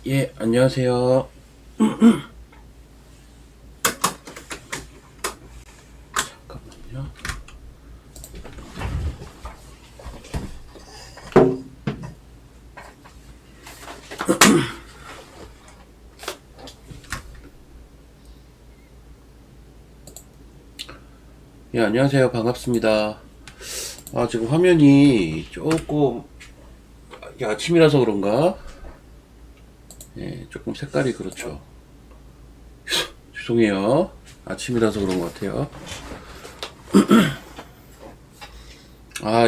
예, 안녕하세요. 잠깐만요. 예, 안녕하세요. 반갑습니다. 지금 화면이 조금, 이게 아침이라서 그런가? 예, 조금 색깔이 그렇죠. 죄송해요. 아침이라서 그런 것 같아요.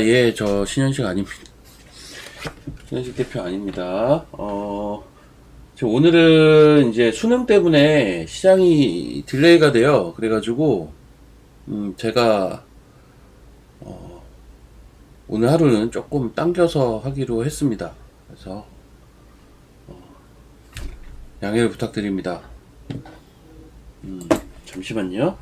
예, 저 신현식 아닙니다. 신현식 대표 아닙니다. 지금 오늘은 이제 수능 때문에 시장이 딜레이가 돼요. 그래가지고, 제가 오늘 하루는 조금 당겨서 하기로 했습니다. 그래서 양해를 부탁드립니다. 잠시만요.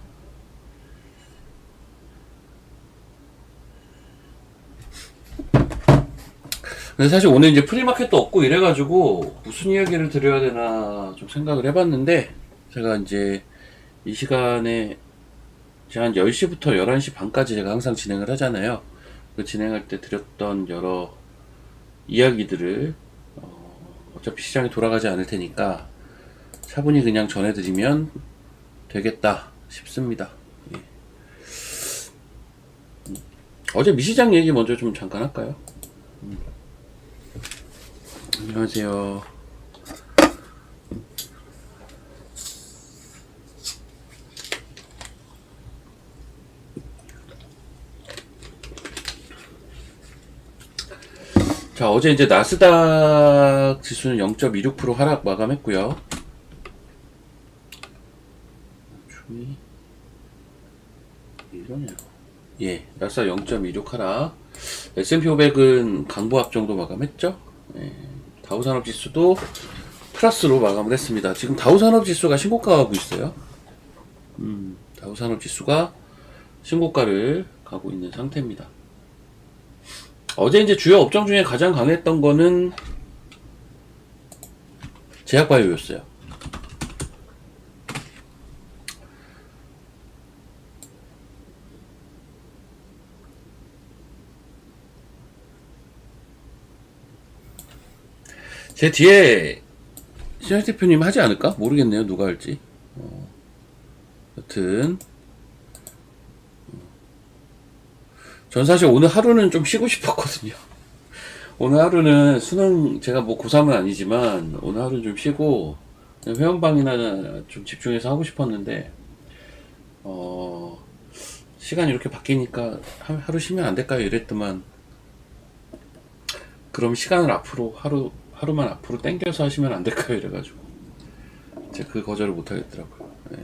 근데 사실 오늘 이제 프리마켓도 없고 이래가지고 무슨 이야기를 드려야 되나 좀 생각을 해봤는데, 제가 이제 이 시간에 제가 한 10시부터 11시 반까지 제가 항상 진행을 하잖아요. 그 진행할 때 드렸던 여러 이야기들을 어차피 시장이 돌아가지 않을 테니까 차분히 그냥 전해드리면 되겠다 싶습니다. 예. 어제 미시장 얘기 먼저 좀 잠깐 할까요? 안녕하세요. 자, 어제 이제 나스닥 지수는 0.26% 하락 마감했고요. 이러냐? 예, 나스닥 0.26 하락. S&P 500은 강보합 정도 마감했죠. 예, 다우산업지수도 플러스로 마감을 했습니다. 지금 다우산업지수가 신고가 가고 있어요. 다우산업지수가 신고가를 가고 있는 상태입니다. 어제 이제 주요 업종 중에 가장 강했던 거는 제약바이오였어요. 제 뒤에 신현 대표님 하지 않을까? 모르겠네요. 누가 할지. 여튼 전 사실 오늘 하루는 좀 쉬고 싶었거든요. 오늘 하루는 수능 제가 뭐 고3은 아니지만 오늘 하루는 좀 쉬고 회원방이나 좀 집중해서 하고 싶었는데 시간이 이렇게 바뀌니까 하루 쉬면 안 될까요? 이랬더만 그럼 시간을 앞으로 하루만 앞으로 당겨서 하시면 안 될까요? 이래가지고 제가 그 거절을 못 하겠더라고요. 네.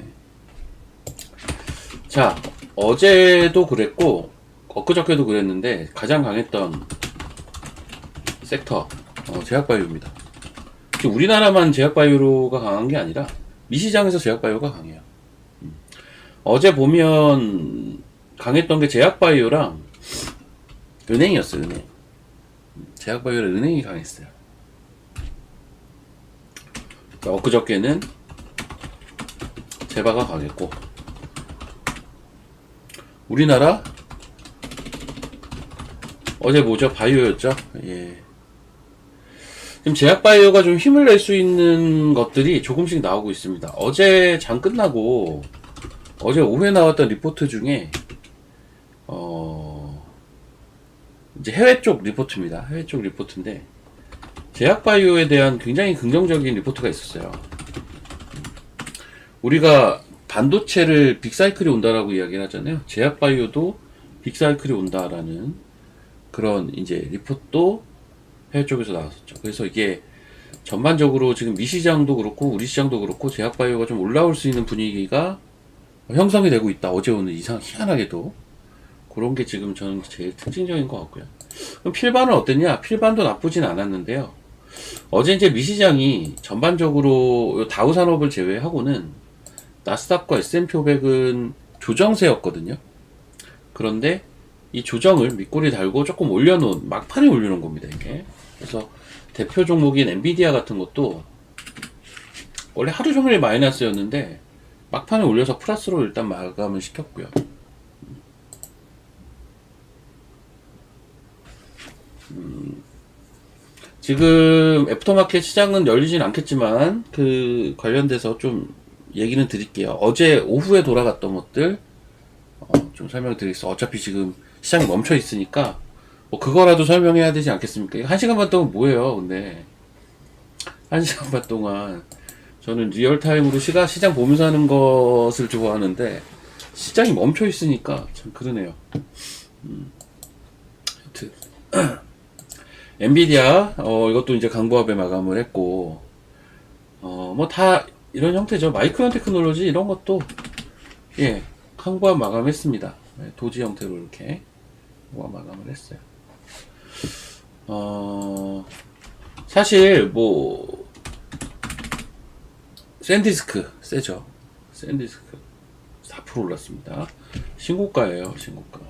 자, 어제도 그랬고 엊그저께도 그랬는데 가장 강했던 섹터 제약바이오입니다. 지금 우리나라만 제약바이오가 강한 게 아니라 미시장에서 제약바이오가 강해요. 어제 보면 강했던 게 제약바이오랑 은행이었어요. 은행. 제약바이오랑 은행이 강했어요. 엊그저께는 제바가 강했고 우리나라 어제 뭐죠? 바이오였죠? 예. 지금 제약바이오가 좀 힘을 낼 수 있는 것들이 조금씩 나오고 있습니다. 어제 장 끝나고 어제 오후에 나왔던 리포트 중에 이제 해외 쪽 리포트입니다. 해외 쪽 리포트인데 제약바이오에 대한 굉장히 긍정적인 리포트가 있었어요. 우리가 반도체를 빅사이클이 온다라고 이야기를 하잖아요. 제약바이오도 빅사이클이 온다라는 그런 이제 리포트도 해외 쪽에서 나왔었죠. 그래서 이게 전반적으로 지금 미시장도 그렇고 우리 시장도 그렇고 제약바이오가 좀 올라올 수 있는 분위기가 형성이 되고 있다. 어제 오늘 희한하게도 그런 게 지금 저는 제일 특징적인 것 같고요. 그럼 필반은 어땠냐? 필반도 나쁘진 않았는데요. 어제 이제 미시장이 전반적으로 다우산업을 제외하고는 나스닥과 S&P 500은 조정세였거든요. 그런데 이 조정을 밑꼬리 달고 조금 올려놓은 막판에 올려놓은 겁니다. 이게. 그래서 대표 종목인 엔비디아 같은 것도 원래 하루 종일 마이너스였는데 막판에 올려서 플러스로 일단 마감을 시켰고요. 지금 애프터마켓 시장은 열리진 않겠지만 그 관련돼서 좀 얘기는 드릴게요. 어제 오후에 돌아갔던 것들 좀 설명드리겠습니다. 어차피 지금 시장이 멈춰 있으니까 뭐 그거라도 설명해야 되지 않겠습니까? 1시간 반 동안 뭐예요? 근데 1시간 반 동안 저는 리얼타임으로 시장 보면서 하는 것을 좋아하는데 시장이 멈춰 있으니까 참 그러네요. 하여튼 엔비디아 이것도 이제 강보합에 마감을 했고 뭐 다 이런 형태죠. 마이크론 테크놀로지 이런 것도 예 강보합 마감했습니다. 네, 도지 형태로 이렇게 마감을 했어요. 사실 뭐 샌디스크 세죠. 샌디스크 4% 올랐습니다. 신고가예요. 신고가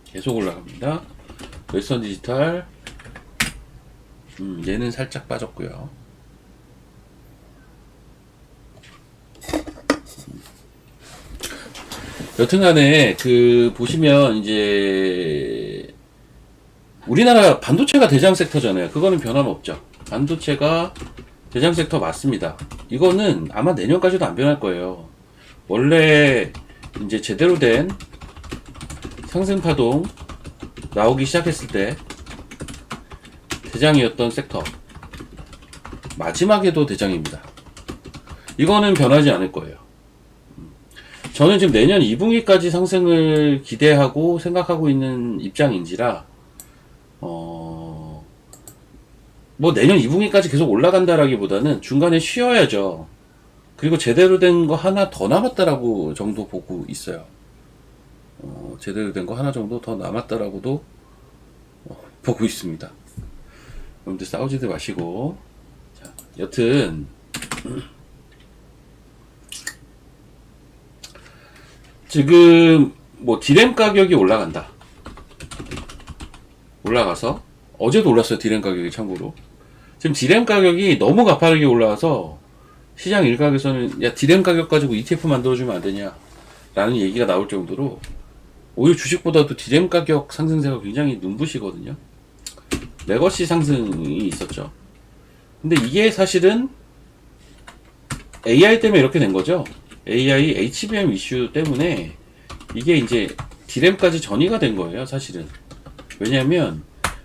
계속 올라갑니다. 웨스턴 디지털 얘는 살짝 빠졌고요. 여튼간에 그 보시면 이제 우리나라 반도체가 대장 섹터잖아요. 그거는 변함없죠. 반도체가 대장 섹터 맞습니다. 이거는 아마 내년까지도 안 변할 거예요. 원래 이제 제대로 된 상승 파동 나오기 시작했을 때 대장이었던 섹터 마지막에도 대장입니다. 이거는 변하지 않을 거예요. 저는 지금 내년 2분기까지 상승을 기대하고 생각하고 있는 입장인지라 뭐 내년 2분기까지 계속 올라간다라기보다는 중간에 쉬어야죠. 그리고 제대로 된 거 하나 더 남았다라고 정도 보고 있어요. 제대로 된 거 하나 정도 더 남았다라고도 보고 있습니다. 여러분들 싸우지도 마시고. 자, 여튼 지금 뭐 디램 가격이 올라간다. 올라가서 어제도 올랐어요. 디램 가격이 참고로. 지금 디램 가격이 너무 가파르게 올라와서 시장 일각에서는 야 디램 가격 가지고 ETF 만들어주면 안 되냐 라는 얘기가 나올 정도로 오히려 주식보다도 디램 가격 상승세가 굉장히 눈부시거든요. 레거시 상승이 있었죠. 근데 이게 사실은 AI 때문에 이렇게 된 거죠. AI HBM 이슈 때문에 이게 이제 디램까지 전이가 된 거예요. 사실은. 왜냐하면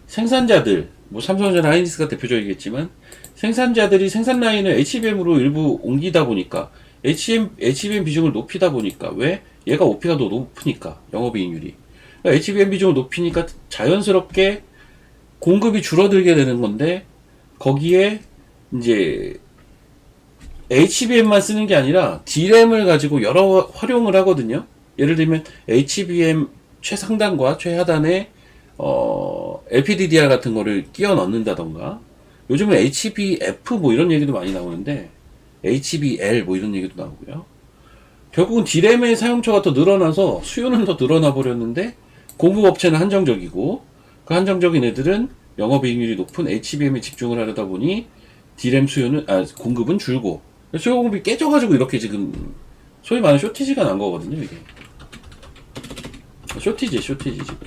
생산자들, 뭐 삼성전자 하이닉스가 대표적이겠지만 생산자들이 생산 라인을 HBM으로 일부 옮기다 보니까 HBM 비중을 높이다 보니까 왜? 얘가 OP가 더 높으니까 영업이익률이 그러니까 HBM 비중을 높이니까 자연스럽게 공급이 줄어들게 되는 건데 거기에 이제 HBM만 쓰는 게 아니라 D램을 가지고 여러 활용을 하거든요. 예를 들면 HBM 최상단과 최하단에 LPDDR 같은 거를 끼워 넣는다던가 요즘은 HBF 뭐 이런 얘기도 많이 나오는데 HBL 뭐 이런 얘기도 나오고요. 결국은 D램의 사용처가 더 늘어나서 수요는 더 늘어나 버렸는데 공급업체는 한정적이고 그 한정적인 애들은 영업이익률이 높은 HBM에 집중을 하려다 보니 D램 수요는 공급은 줄고 수요 공급이 깨져가지고 이렇게 지금 소위 말하는 쇼티지가 난 거거든요. 이게 쇼티지 지금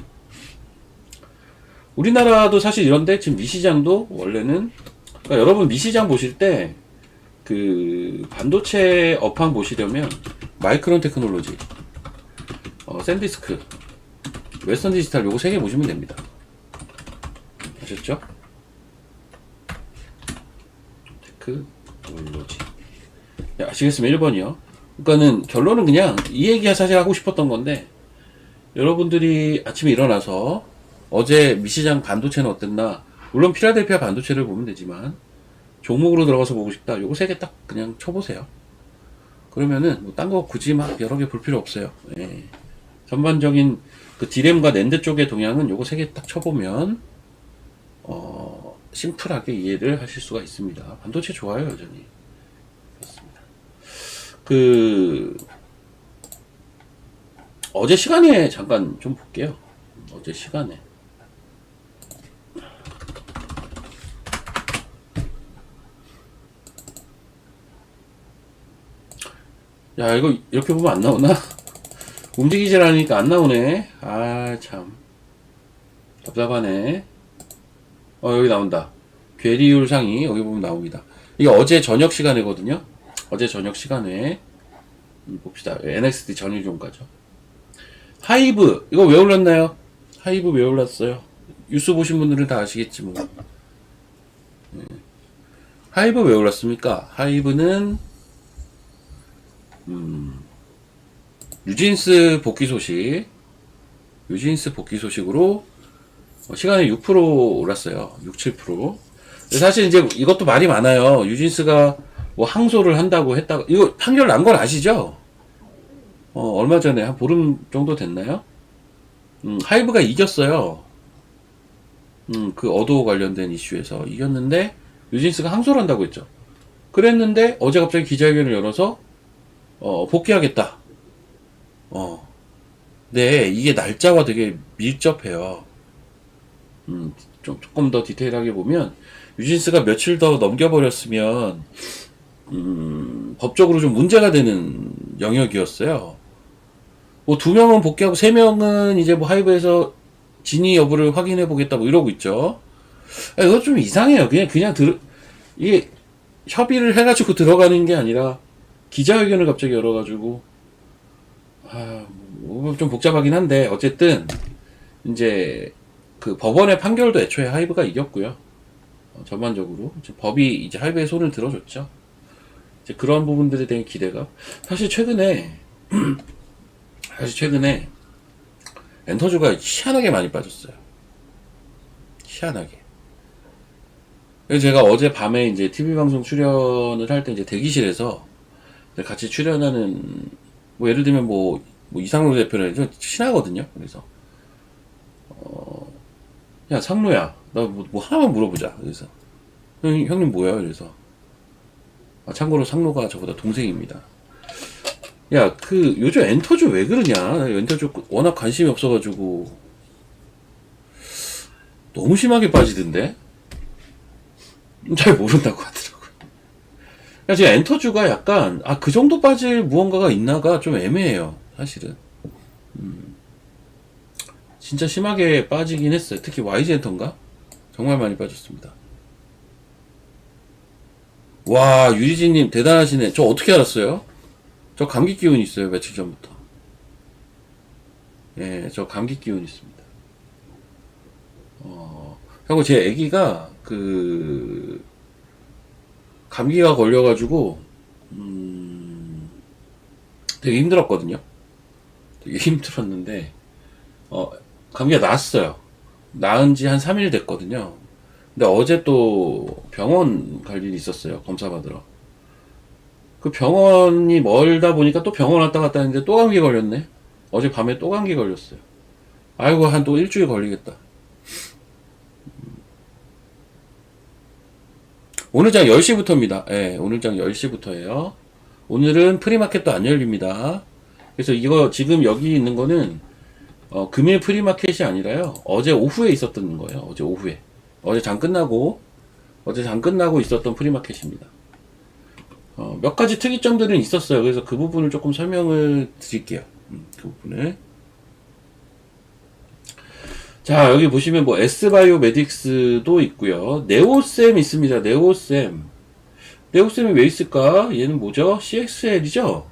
우리나라도 사실 이런데 지금 미시장도 원래는 그러니까 여러분 미시장 보실 때 그 반도체 업황 보시려면 마이크론 테크놀로지, 샌디스크, 웨스턴 디지털 요거 3개 보시면 됩니다. 아셨죠? 테크놀로지. 네, 아시겠으면 1번이요. 그러니까는 결론은 그냥 이 얘기가 사실 하고 싶었던 건데 여러분들이 아침에 일어나서 어제 미시장 반도체는 어땠나 물론 필라델피아 반도체를 보면 되지만 종목으로 들어가서 보고 싶다 요거 3개 딱 그냥 쳐보세요. 그러면은 뭐 딴 거 굳이 막 여러 개 볼 필요 없어요. 예. 전반적인 그 디램과 낸드 쪽의 동향은 요거 3개 딱 쳐보면 심플하게 이해를 하실 수가 있습니다. 반도체 좋아요 여전히. 그렇습니다. 그 어제 시간에 잠깐 좀 볼게요. 어제 시간에 야, 이거 이렇게 보면 안 나오나? 움직이질 않으니까 안 나오네. 아, 참. 답답하네. 여기 나온다. 괴리율 상이 여기 보면 나옵니다. 이게 어제 저녁 시간이거든요. 어제 저녁 시간에 봅시다. NXT 전일종가죠. 하이브 이거 왜 올랐나요? 하이브 왜 올랐어요? 뉴스 보신 분들은 다 아시겠지 뭐. 하이브 왜 올랐습니까? 하이브는 뉴진스 복귀 소식, 뉴진스 복귀 소식으로 시간에 6% 올랐어요. 6, 7%. 사실 이제 이것도 말이 많아요. 뉴진스가 뭐 항소를 한다고 했다가 이거 판결 난 건 아시죠? 얼마 전에 한 보름 정도 됐나요? 하이브가 이겼어요. 그 어도 관련된 이슈에서 이겼는데 뉴진스가 항소를 한다고 했죠. 그랬는데 어제 갑자기 기자회견을 열어서 복귀하겠다. 네, 이게 날짜와 되게 밀접해요. 조금 더 디테일하게 보면 뉴진스가 며칠 더 넘겨버렸으면 법적으로 좀 문제가 되는 영역이었어요. 뭐 2명은 복귀하고 3명은 이제 뭐 하이브에서 진위 여부를 확인해 보겠다 뭐 이러고 있죠. 이거 좀 이상해요. 이게 협의를 해가지고 들어가는 게 아니라 기자회견을 갑자기 열어가지고 좀 복잡하긴 한데 어쨌든 이제 그 법원의 판결도 애초에 하이브가 이겼고요. 전반적으로 법이 이제 하이브의 손을 들어줬죠. 이제 그런 부분들에 대한 기대가 사실 최근에 엔터주가 희한하게 많이 빠졌어요. 희한하게. 그래서 제가 어제 밤에 이제 TV 방송 출연을 할 때 이제 대기실에서 같이 출연하는 뭐 예를 들면 뭐 이상로 대표는 좀 친하거든요. 그래서 야 상로야 나 뭐 하나만 물어보자. 그래서 형님 뭐야? 그래서 참고로 상로가 저보다 동생입니다. 야, 요즘 엔터주 왜 그러냐? 엔터주 워낙 관심이 없어가지고, 너무 심하게 빠지던데? 잘 모른다고 하더라고요. 그러니까 지금 엔터주가 약간, 그 정도 빠질 무언가가 있나가 좀 애매해요, 사실은. 진짜 심하게 빠지긴 했어요. 특히 YG 엔터인가? 정말 많이 빠졌습니다. 와, 유리진님 대단하시네. 저 어떻게 알았어요? 저 감기 기운 있어요, 며칠 전부터. 예, 저 감기 기운 있습니다. 하고 제 애기가 감기가 걸려가지고, 되게 힘들었거든요. 되게 힘들었는데, 감기가 나았어요. 나은 지 한 3일 됐거든요. 근데 어제 또 병원 갈 일이 있었어요, 검사 받으러. 그 병원이 멀다 보니까 또 병원 왔다 갔다 했는데 또 감기 걸렸네. 어제 밤에 또 감기 걸렸어요. 아이고 한 또 일주일 걸리겠다. 오늘 장 10시부터입니다. 예, 오늘 장 10시부터예요. 오늘은 프리마켓도 안 열립니다. 그래서 이거 지금 여기 있는 거는 금일 프리마켓이 아니라요. 어제 오후에 있었던 거예요. 어제 오후에. 어제 장 끝나고 있었던 프리마켓입니다. 몇 가지 특이점들은 있었어요. 그래서 그 부분을 조금 설명을 드릴게요. 그 부분을. 자, 여기 보시면 뭐 S바이오메딕스도 있고요. 네오셈 있습니다. 네오셈이 왜 있을까? 얘는 뭐죠? CXL이죠?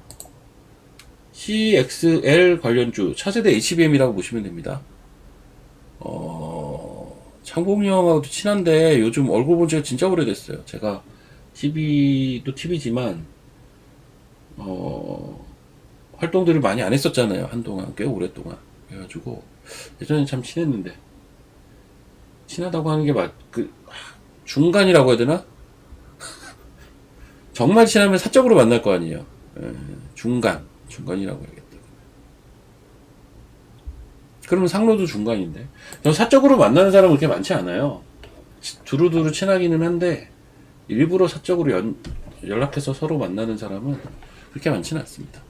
CXL 관련주 차세대 HBM이라고 보시면 됩니다. 창봉이 형하고도 친한데 요즘 얼굴 본 지가 진짜 오래됐어요. 제가 TV도 TV지만 활동들을 많이 안 했었잖아요. 한동안 꽤 오랫동안. 그래가지고 예전엔 참 친했는데 친하다고 하는 게 중간이라고 해야 되나? 정말 친하면 사적으로 만날 거 아니에요. 중간이라고 해야겠다. 그러면 상로도 중간인데. 전 사적으로 만나는 사람은 그렇게 많지 않아요. 두루두루 친하기는 한데 일부러 사적으로 연락해서 서로 만나는 사람은 그렇게 많지는 않습니다.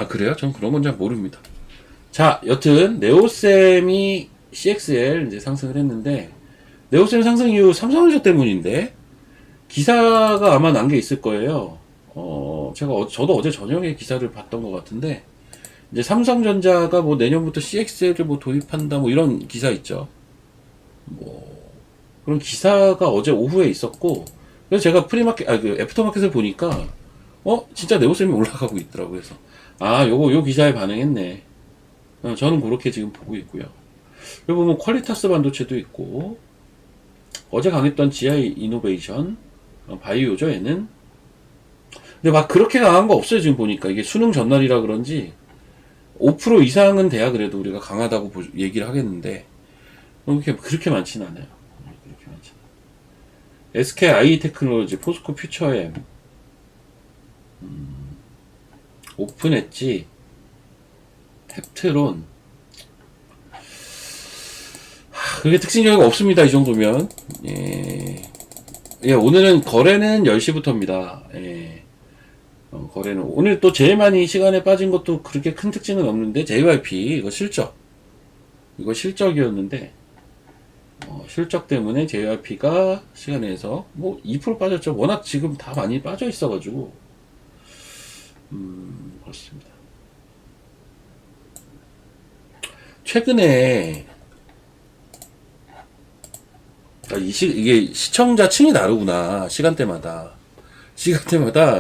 그래요? 전 그런 건 잘 모릅니다. 자, 여튼 네오셈이 CXL 이제 상승을 했는데 네오셈 상승 이유 삼성전자 때문인데 기사가 아마 난 게 있을 거예요. 저도 어제 저녁에 기사를 봤던 것 같은데, 이제 삼성전자가 뭐 내년부터 CXL을 뭐 도입한다 뭐 이런 기사 있죠. 뭐 그런 기사가 어제 오후에 있었고, 그래서 제가 그 애프터마켓을 보니까 진짜 네오셈이 올라가고 있더라고요. 그래서 요 기사에 반응했네. 저는 그렇게 지금 보고 있고요. 여기 보면 퀄리타스 반도체도 있고, 어제 강했던 GI 이노베이션, 바이오죠 얘는. 근데 막 그렇게 강한 거 없어요. 지금 보니까 이게 수능 전날이라 그런지 5% 이상은 돼야 그래도 우리가 강하다고 얘기를 하겠는데, 그렇게 많지는 않아요. 그렇게 많지. SK 아이 테크놀로지, 포스코 퓨처엠, 오픈 엣지, 탭트론. 그게 특징적인 거 없습니다. 이 정도면. 예, 오늘은 거래는 10시부터입니다. 예. 거래는 오늘 또 제일 많이 시간에 빠진 것도 그렇게 큰 특징은 없는데, JYP 이거 실적이었는데, 실적 때문에 JYP가 시간에서 뭐 2% 빠졌죠. 워낙 지금 다 많이 빠져 있어가지고 그렇습니다. 최근에 이게 시청자 층이 다르구나. 시간대마다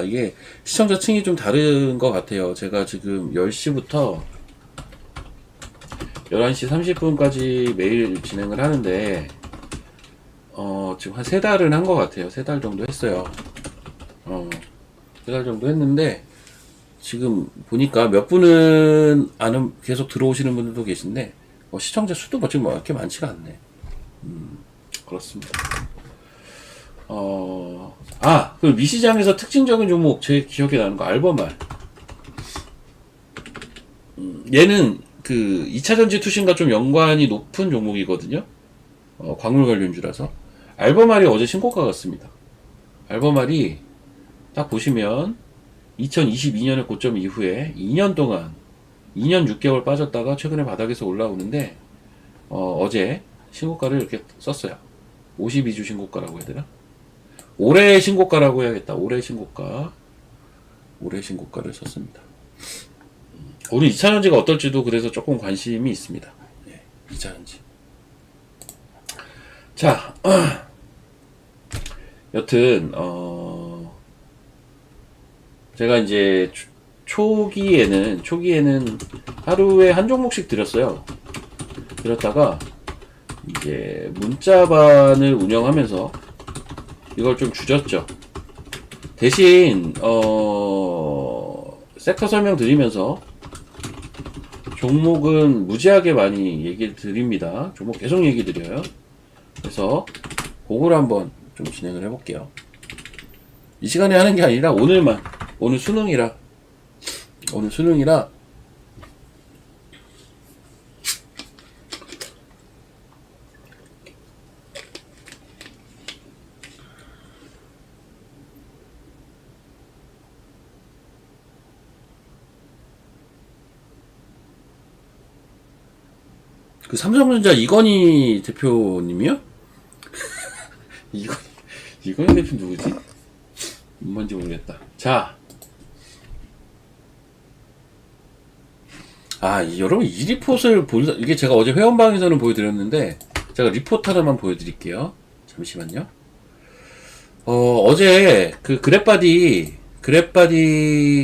이게 시청자 층이 좀 다른 것 같아요. 제가 지금 10시부터 11시 30분까지 매일 진행을 하는데, 지금 한 3달은 한 것 같아요. 3달 정도 했어요. 3달 정도 했는데, 지금 보니까 몇 분은 계속 들어오시는 분들도 계신데, 시청자 수도 지금 그렇게 많지가 않네. 그렇습니다. 그 미시장에서 특징적인 종목, 제 기억에 나는 거, 알버말. 얘는 그 2차전지 투신과 좀 연관이 높은 종목이거든요. 광물 관련주라서. 알버말이 어제 신고가 같습니다. 알버말이 딱 보시면 2022년의 고점 이후에 2년 6개월 빠졌다가 최근에 바닥에서 올라오는데, 어제 신고가를 이렇게 썼어요. 52주 신고가라고 해야 되나? 올해 신고가라고 해야겠다. 올해 신고가를 썼습니다. 오늘 2차전지가 어떨지도 그래서 조금 관심이 있습니다. 네, 2차전지. 자, 여튼 제가 이제 초기에는 하루에 한 종목씩 드렸어요. 드렸다가 이제 문자반을 운영하면서 이걸 좀 줄였죠. 대신 섹터 설명 드리면서 종목은 무지하게 많이 얘기를 드립니다. 종목 계속 얘기 드려요. 그래서 그걸 한번 좀 진행을 해볼게요. 이 시간에 하는 게 아니라 오늘 수능이라 그 삼성전자 이건희 대표님이요? 이건희 대표 누구지? 뭔지 모르겠다. 자, 여러분 이 리포트를 이게 제가 어제 회원방에서는 보여드렸는데, 제가 리포트 하나만 보여드릴게요. 잠시만요. 어제 그 그랩바디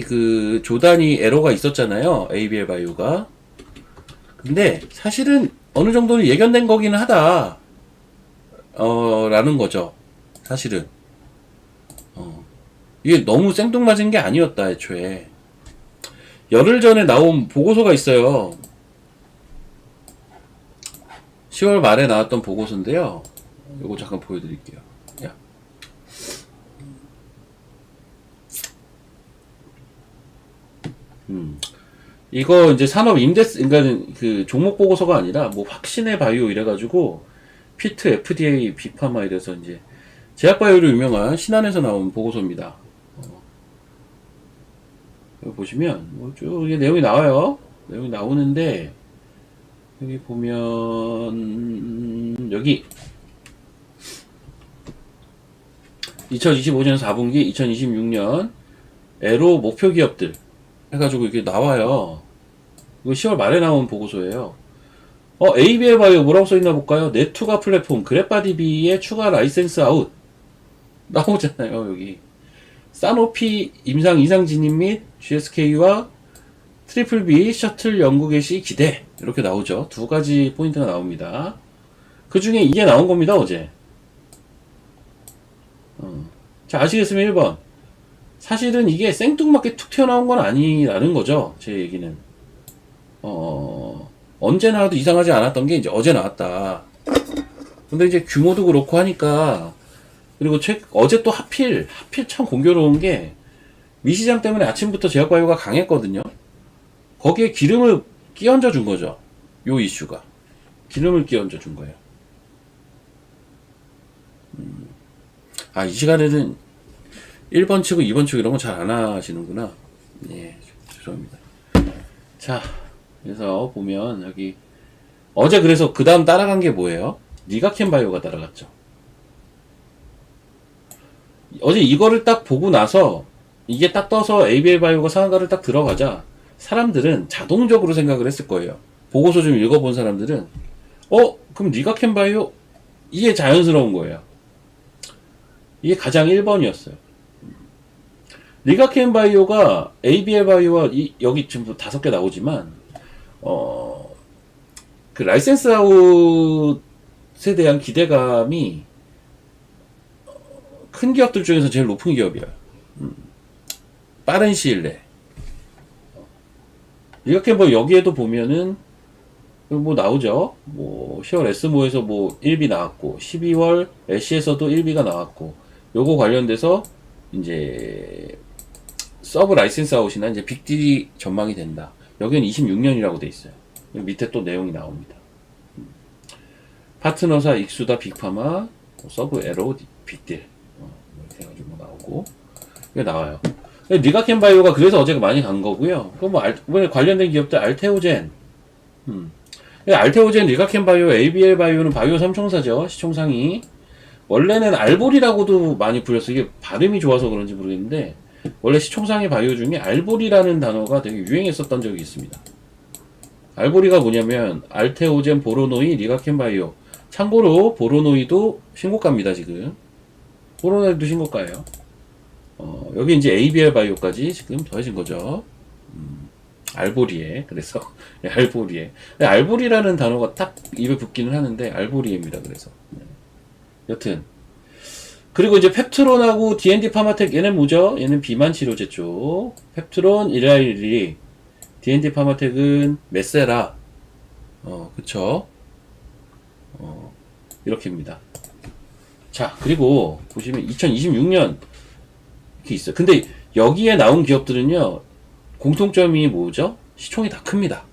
그 조단위 에러가 있었잖아요. ABL 바이오가. 근데 사실은 어느 정도는 예견된 거기는 하다. 라는 거죠. 사실은. 이게 너무 생뚱맞은 게 아니었다, 애초에. 열흘 전에 나온 보고서가 있어요. 10월 말에 나왔던 보고서인데요. 요거 잠깐 보여드릴게요. 야. 이거 이제 산업 인덱스, 그러니까 그 종목 보고서가 아니라 뭐 확신의 바이오 이래가지고 피트, FDA, 비파마 이래서 이제 제약바이오로 유명한 신한에서 나온 보고서입니다. 여기 보시면 뭐 쭉 이게 내용이 나와요. 내용이 나오는데 여기 보면 여기 2025년 4분기, 2026년 에로 목표 기업들 해가지고 이게 나와요. 이거 10월 말에 나온 보고서예요. ABL 바이오 뭐라고 써있나 볼까요? 네투가 플랫폼 그래파디비의 추가 라이센스 아웃 나오잖아요. 여기 사노피 임상 이상 진입 및 GSK와 트리플 B 셔틀 연구 개시 기대 이렇게 나오죠. 두 가지 포인트가 나옵니다. 그 중에 이게 나온 겁니다. 어제. 자, 아시겠으면 1번. 사실은 이게 생뚱맞게 툭 튀어나온 건 아니라는 거죠. 제 얘기는. 언제 나와도 이상하지 않았던 게 이제 어제 나왔다. 근데 이제 규모도 그렇고 하니까, 그리고 어제 또 하필 참 공교로운 게, 미시장 때문에 아침부터 제약바이오가 강했거든요. 거기에 기름을 끼얹어 준 거죠. 요 이슈가. 기름을 끼얹어 준 거예요. 이 시간에는 1번 치고 2번 치고 이런 거 잘 안 하시는구나. 예, 죄송합니다. 자, 그래서 보면 여기 어제 그래서 그 다음 따라간 게 뭐예요? 니가켄 바이오가 따라갔죠. 어제 이거를 딱 보고 나서 이게 딱 떠서 ABL 바이오가 상한가를 딱 들어가자 사람들은 자동적으로 생각을 했을 거예요. 보고서 좀 읽어본 사람들은 그럼 니가켄 바이오 이게 자연스러운 거예요. 이게 가장 1번이었어요. 리가켄 바이오가 ABL 바이오와 여기 지금 5개 나오지만 그 라이센스 아웃에 대한 기대감이 큰 기업들 중에서 제일 높은 기업이에요. 빠른 시일 내. 리가켄 바이오 여기에도 보면은 뭐 나오죠. 뭐 10월 S모에서 뭐 1비 나왔고 12월 애쉬에서도 1비가 나왔고 요거 관련돼서 이제 서브 라이센스 아웃이나 이제 빅딜이 전망이 된다. 여기는 26년이라고 돼 있어요. 밑에 또 내용이 나옵니다. 파트너사 익수다 빅파마 서브 에로 빅딜 이렇게 해가지고 나오고 이게 나와요. 리가켄 바이오가 그래서 어제가 많이 간 거고요. 그럼 뭐 관련된 기업들 알테오젠 알테오젠, 리가켄 바이오, ABL 바이오는 바이오 삼총사죠. 시총상위. 원래는 알보리라고도 많이 불렸어요. 이게 발음이 좋아서 그런지 모르겠는데 원래 시총상위 바이오 중에 알보리라는 단어가 되게 유행했었던 적이 있습니다. 알보리가 뭐냐면 알테오젠, 보로노이, 리가켄 바이오. 참고로 보로노이도 신고가입니다. 지금 보로노이도 신고가예요. 여기 이제 ABL 바이오까지 지금 더해진 거죠. 알보리에. 그래서 알보리에. 알보리라는 단어가 딱 입에 붙기는 하는데 알보리에입니다. 그래서 여튼 그리고 이제 펩트론하고 D&D 파마텍 얘는 뭐죠? 얘는 비만 치료제 쪽. 펩트론, 일라일리. D&D 파마텍은 메세라. 그쵸? 이렇게입니다. 자, 그리고 보시면 2026년 이렇게 있어요. 근데 여기에 나온 기업들은요. 공통점이 뭐죠? 시총이 다 큽니다.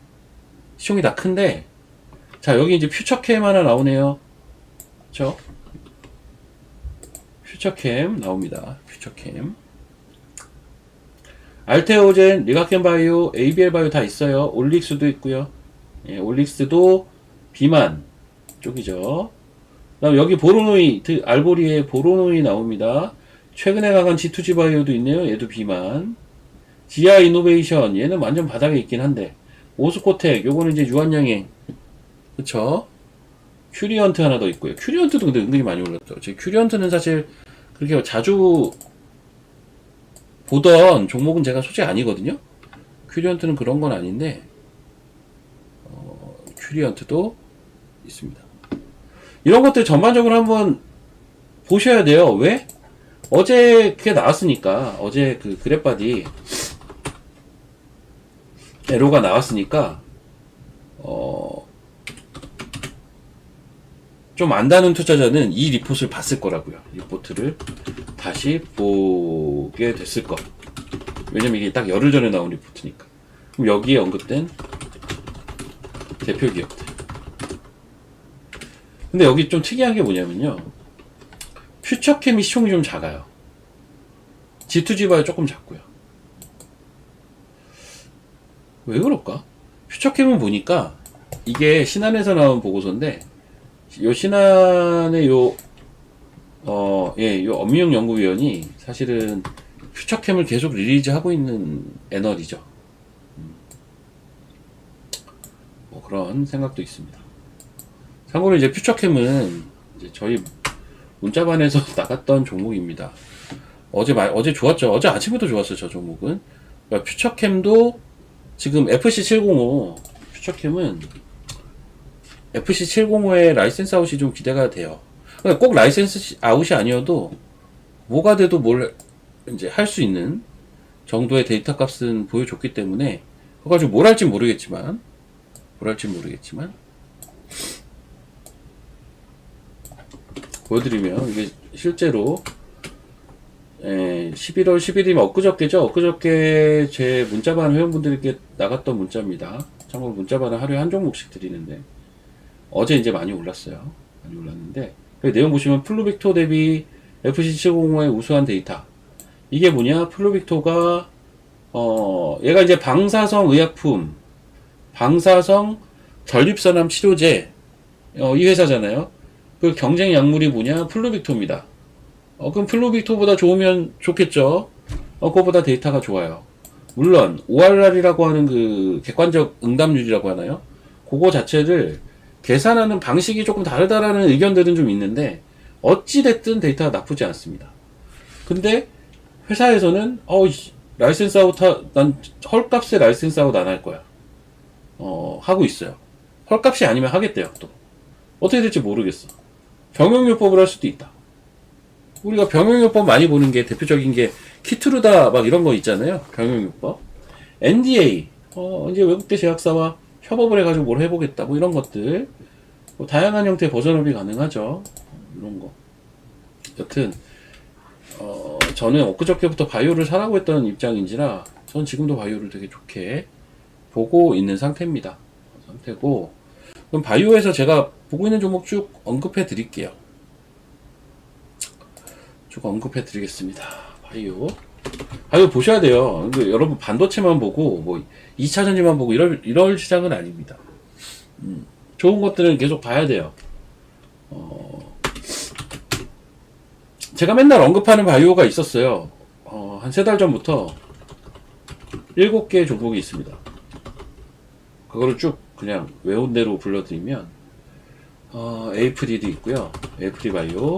시총이 다 큰데 자, 여기 이제 퓨처캠 하나 나오네요. 그쵸? 퓨처캠 나옵니다. 퓨처캠. 알테오젠, 리가켄 바이오, ABL 바이오 다 있어요. 올릭스도 있고요. 예, 올릭스도 비만 쪽이죠. 그다음 여기 보로노이, 알보리에 보로노이 나옵니다. 최근에 강한 G2G 바이오도 있네요. 얘도 비만. 지아 이노베이션 얘는 완전 바닥에 있긴 한데 오스코텍 요거는 이제 유한양행 그쵸. 큐리언트 하나 더 있고요. 큐리언트도 근데 은근히 많이 올랐죠. 제 큐리언트는 사실 그렇게 자주 보던 종목은 제가 솔직히 아니거든요. 큐리언트는 그런 건 아닌데 큐리언트도 있습니다. 이런 것들 전반적으로 한번 보셔야 돼요. 왜? 어제 그게 나왔으니까 어제 그 그래파디 에로가 나왔으니까 좀 안다는 투자자는 이 리포트를 봤을 거라고요. 리포트를 다시 보게 됐을 거. 왜냐면 이게 딱 열흘 전에 나온 리포트니까. 그럼 여기에 언급된 대표 기업들. 근데 여기 좀 특이한 게 뭐냐면요. 퓨처캠이 시총이 좀 작아요. G2G 바이오 조금 작고요. 왜 그럴까? 퓨처캠은 보니까 이게 신한에서 나온 보고서인데 요 신한의 요 예, 요 엄미영 연구위원이 사실은 퓨처캠을 계속 리리즈하고 있는 애널이죠. 뭐 그런 생각도 있습니다. 참고로 이제 퓨처캠은 이제 저희 문자반에서 나갔던 종목입니다. 어제 좋았죠. 어제 아침부터 좋았어요, 저 종목은. 그러니까 퓨처캠도 지금 FC705, 퓨처캠은 FC705의 라이센스 아웃이 좀 기대가 돼요. 그러니까 꼭 라이센스 아웃이 아니어도 뭐가 돼도 뭘 이제 할 수 있는 정도의 데이터 값은 보여줬기 때문에 그거 가지고 뭘 할지 모르겠지만 보여드리면 이게 실제로 11월 10일이면 엊그저께죠. 엊그저께 제 문자반 회원분들께 나갔던 문자입니다. 참고로 문자반은 하루에 한 종목씩 드리는데 어제 이제 많이 올랐어요. 많이 올랐는데 내용 보시면 플루빅토 대비 FC705의 우수한 데이터. 이게 뭐냐? 플루빅토가 얘가 이제 방사성 의약품, 방사성 전립선암 치료제 이 회사잖아요. 그 경쟁 약물이 뭐냐? 플루빅토입니다. 그럼 플루빅토보다 좋으면 좋겠죠. 그거보다 데이터가 좋아요. 물론 ORR이라고 하는 그 객관적 응답률이라고 하나요? 그거 자체를 계산하는 방식이 조금 다르다라는 의견들은 좀 있는데 어찌됐든 데이터가 나쁘지 않습니다. 근데 회사에서는 라이센스 아웃 난 헐값에 라이센스 아웃 안 할 거야. 하고 있어요. 헐값이 아니면 하겠대요. 또 어떻게 될지 모르겠어. 병용요법을 할 수도 있다. 우리가 병용요법 많이 보는 게 대표적인 게 키트루다 막 이런 거 있잖아요. 병용요법. NDA 이제 외국대 제약사와 협업을 해가지고 뭘 해보겠다. 뭐 이런 것들. 뭐 다양한 형태의 버전업이 가능하죠. 이런 거. 여튼 저는 엊그저께부터 바이오를 사라고 했던 입장인지라 전 지금도 바이오를 되게 좋게 보고 있는 상태입니다. 상태고 그럼 바이오에서 제가 보고 있는 종목 쭉 언급해 드릴게요. 쭉 언급해 드리겠습니다. 바이오 보셔야 돼요. 근데 여러분 반도체만 보고 뭐 2차전지만 보고 이럴 시장은 아닙니다. 좋은 것들은 계속 봐야 돼요. 제가 맨날 언급하는 바이오가 있었어요. 한 3달 전부터 7개의 종목이 있습니다. 그거를 쭉 그냥 외운 대로 불러드리면 에이프리도 있고요. 에이프리 바이오,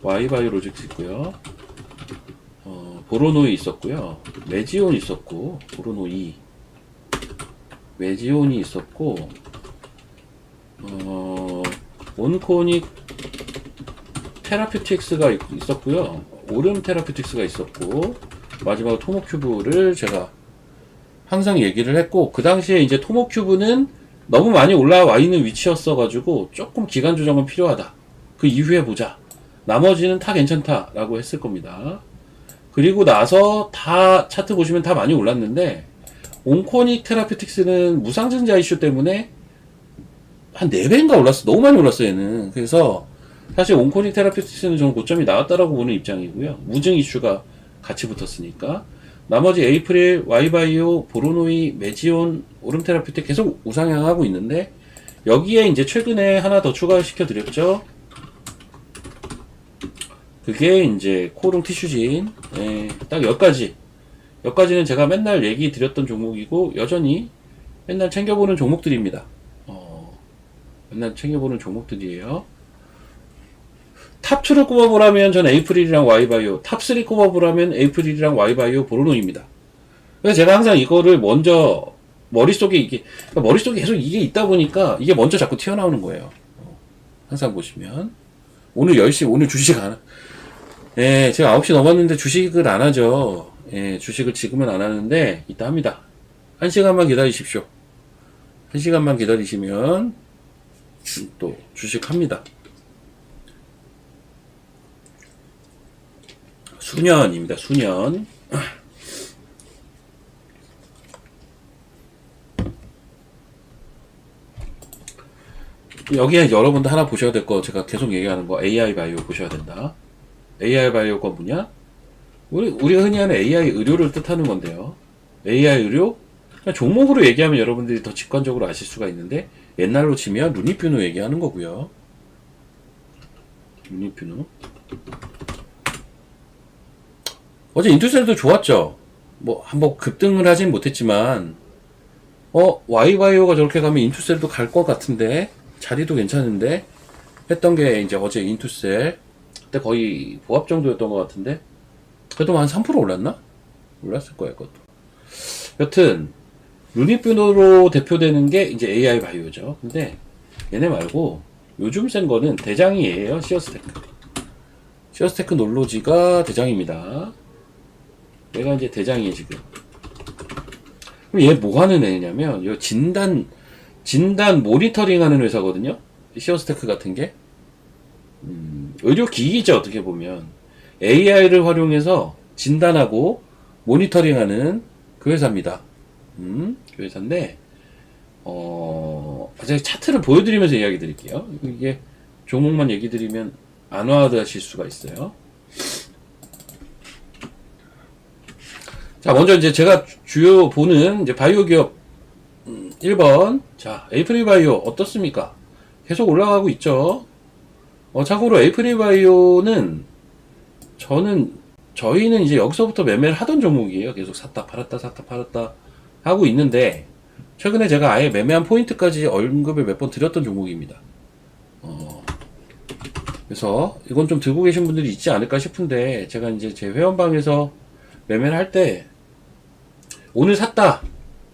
Y바이오 로직스 있고요. 보로노이 있었고요. 메지온 있었고, 보로노이, 메지온이 있었고, 온코닉 테라퓨틱스가 있었고요. 오름 테라퓨틱스가 있었고, 마지막으로 토모큐브를 제가 항상 얘기를 했고, 그 당시에 이제 토모큐브는 너무 많이 올라와 있는 위치였어가지고 조금 기간 조정은 필요하다. 그 이후에 보자. 나머지는 다 괜찮다라고 했을 겁니다. 그리고 나서 다 차트 보시면 다 많이 올랐는데 온코닉 테라퓨틱스는 무상증자 이슈 때문에 한 4배인가 올랐어. 너무 많이 올랐어 얘는. 그래서 사실 온코닉 테라퓨틱스는 저는 고점이 나왔다라고 보는 입장이고요. 무증 이슈가 같이 붙었으니까. 나머지 에이프릴, Y바이오, 보로노이, 메지온, 오름 테라퓨틱 계속 우상향하고 있는데 여기에 이제 최근에 하나 더 추가시켜 드렸죠. 그게 이제 코롱 티슈진. 딱 여기까지. 여기까지는 제가 맨날 얘기 드렸던 종목이고 여전히 맨날 챙겨보는 종목들입니다. 맨날 챙겨보는 종목들이에요. 탑2를 꼽아보라면 전 에이프릴이랑 Y바이오, 탑3 꼽아보라면 에이프릴이랑 Y바이오, 보로노입니다. 그래서 제가 항상 이거를 먼저 머릿속에 계속 이게 있다 보니까 이게 먼저 자꾸 튀어나오는 거예요. 항상 보시면 오늘 10시 오늘 주식 안 제가 9시 넘었는데 주식을 안 하죠. 주식을 지금은 안 하는데 이따 합니다. 1시간만 기다리십시오. 1시간만 기다리시면 또 주식 합니다. 수년입니다. 수년. 여기에 여러분들 하나 보셔야 될 거 제가 계속 얘기하는 거 AI 바이오 보셔야 된다. AI 바이오가 뭐냐? 우리가 흔히 하는 AI 의료를 뜻하는 건데요. AI 의료? 종목으로 얘기하면 여러분들이 더 직관적으로 아실 수가 있는데 옛날로 치면 루니퓨노 얘기하는 거고요. 루니퓨노. 어제 인투셀도 좋았죠. 뭐 한번 급등을 하진 못했지만 Y바이오가 저렇게 가면 인투셀도 갈 것 같은데 자리도 괜찮은데 했던 게 이제 어제 인투셀 그때 거의 보합 정도였던 것 같은데 그래도 한 3% 올랐나? 올랐을 거야 그것도. 여튼 유닛뷰노로 대표되는 게 이제 AI 바이오죠. 근데 얘네 말고 요즘 센 거는 대장이에요. 시어스테크. 시어스테크 놀로지가 대장입니다. 얘가 이제 대장이에요 지금. 그럼 얘 뭐 하는 애냐면 이 진단 모니터링 하는 회사거든요. 시어스테크 같은 게 의료기기죠 어떻게 보면. AI를 활용해서 진단하고 모니터링하는 그 회사입니다. 그 회사인데 제가 차트를 보여드리면서 이야기 드릴게요. 이게 종목만 얘기 드리면 안 와닿으실 수가 있어요. 자, 먼저 이제 제가 주요 보는 이제 바이오 기업 1번. 자, 에이프릴 바이오 어떻습니까? 계속 올라가고 있죠. 참고로 에이프릴 바이오는 저희는 이제 여기서부터 매매를 하던 종목이에요. 계속 샀다 팔았다 하고 있는데 최근에 제가 아예 매매한 포인트까지 언급을 몇 번 드렸던 종목입니다. 그래서 이건 좀 들고 계신 분들이 있지 않을까 싶은데 제가 이제 제 회원방에서 매매를 할 때 오늘 샀다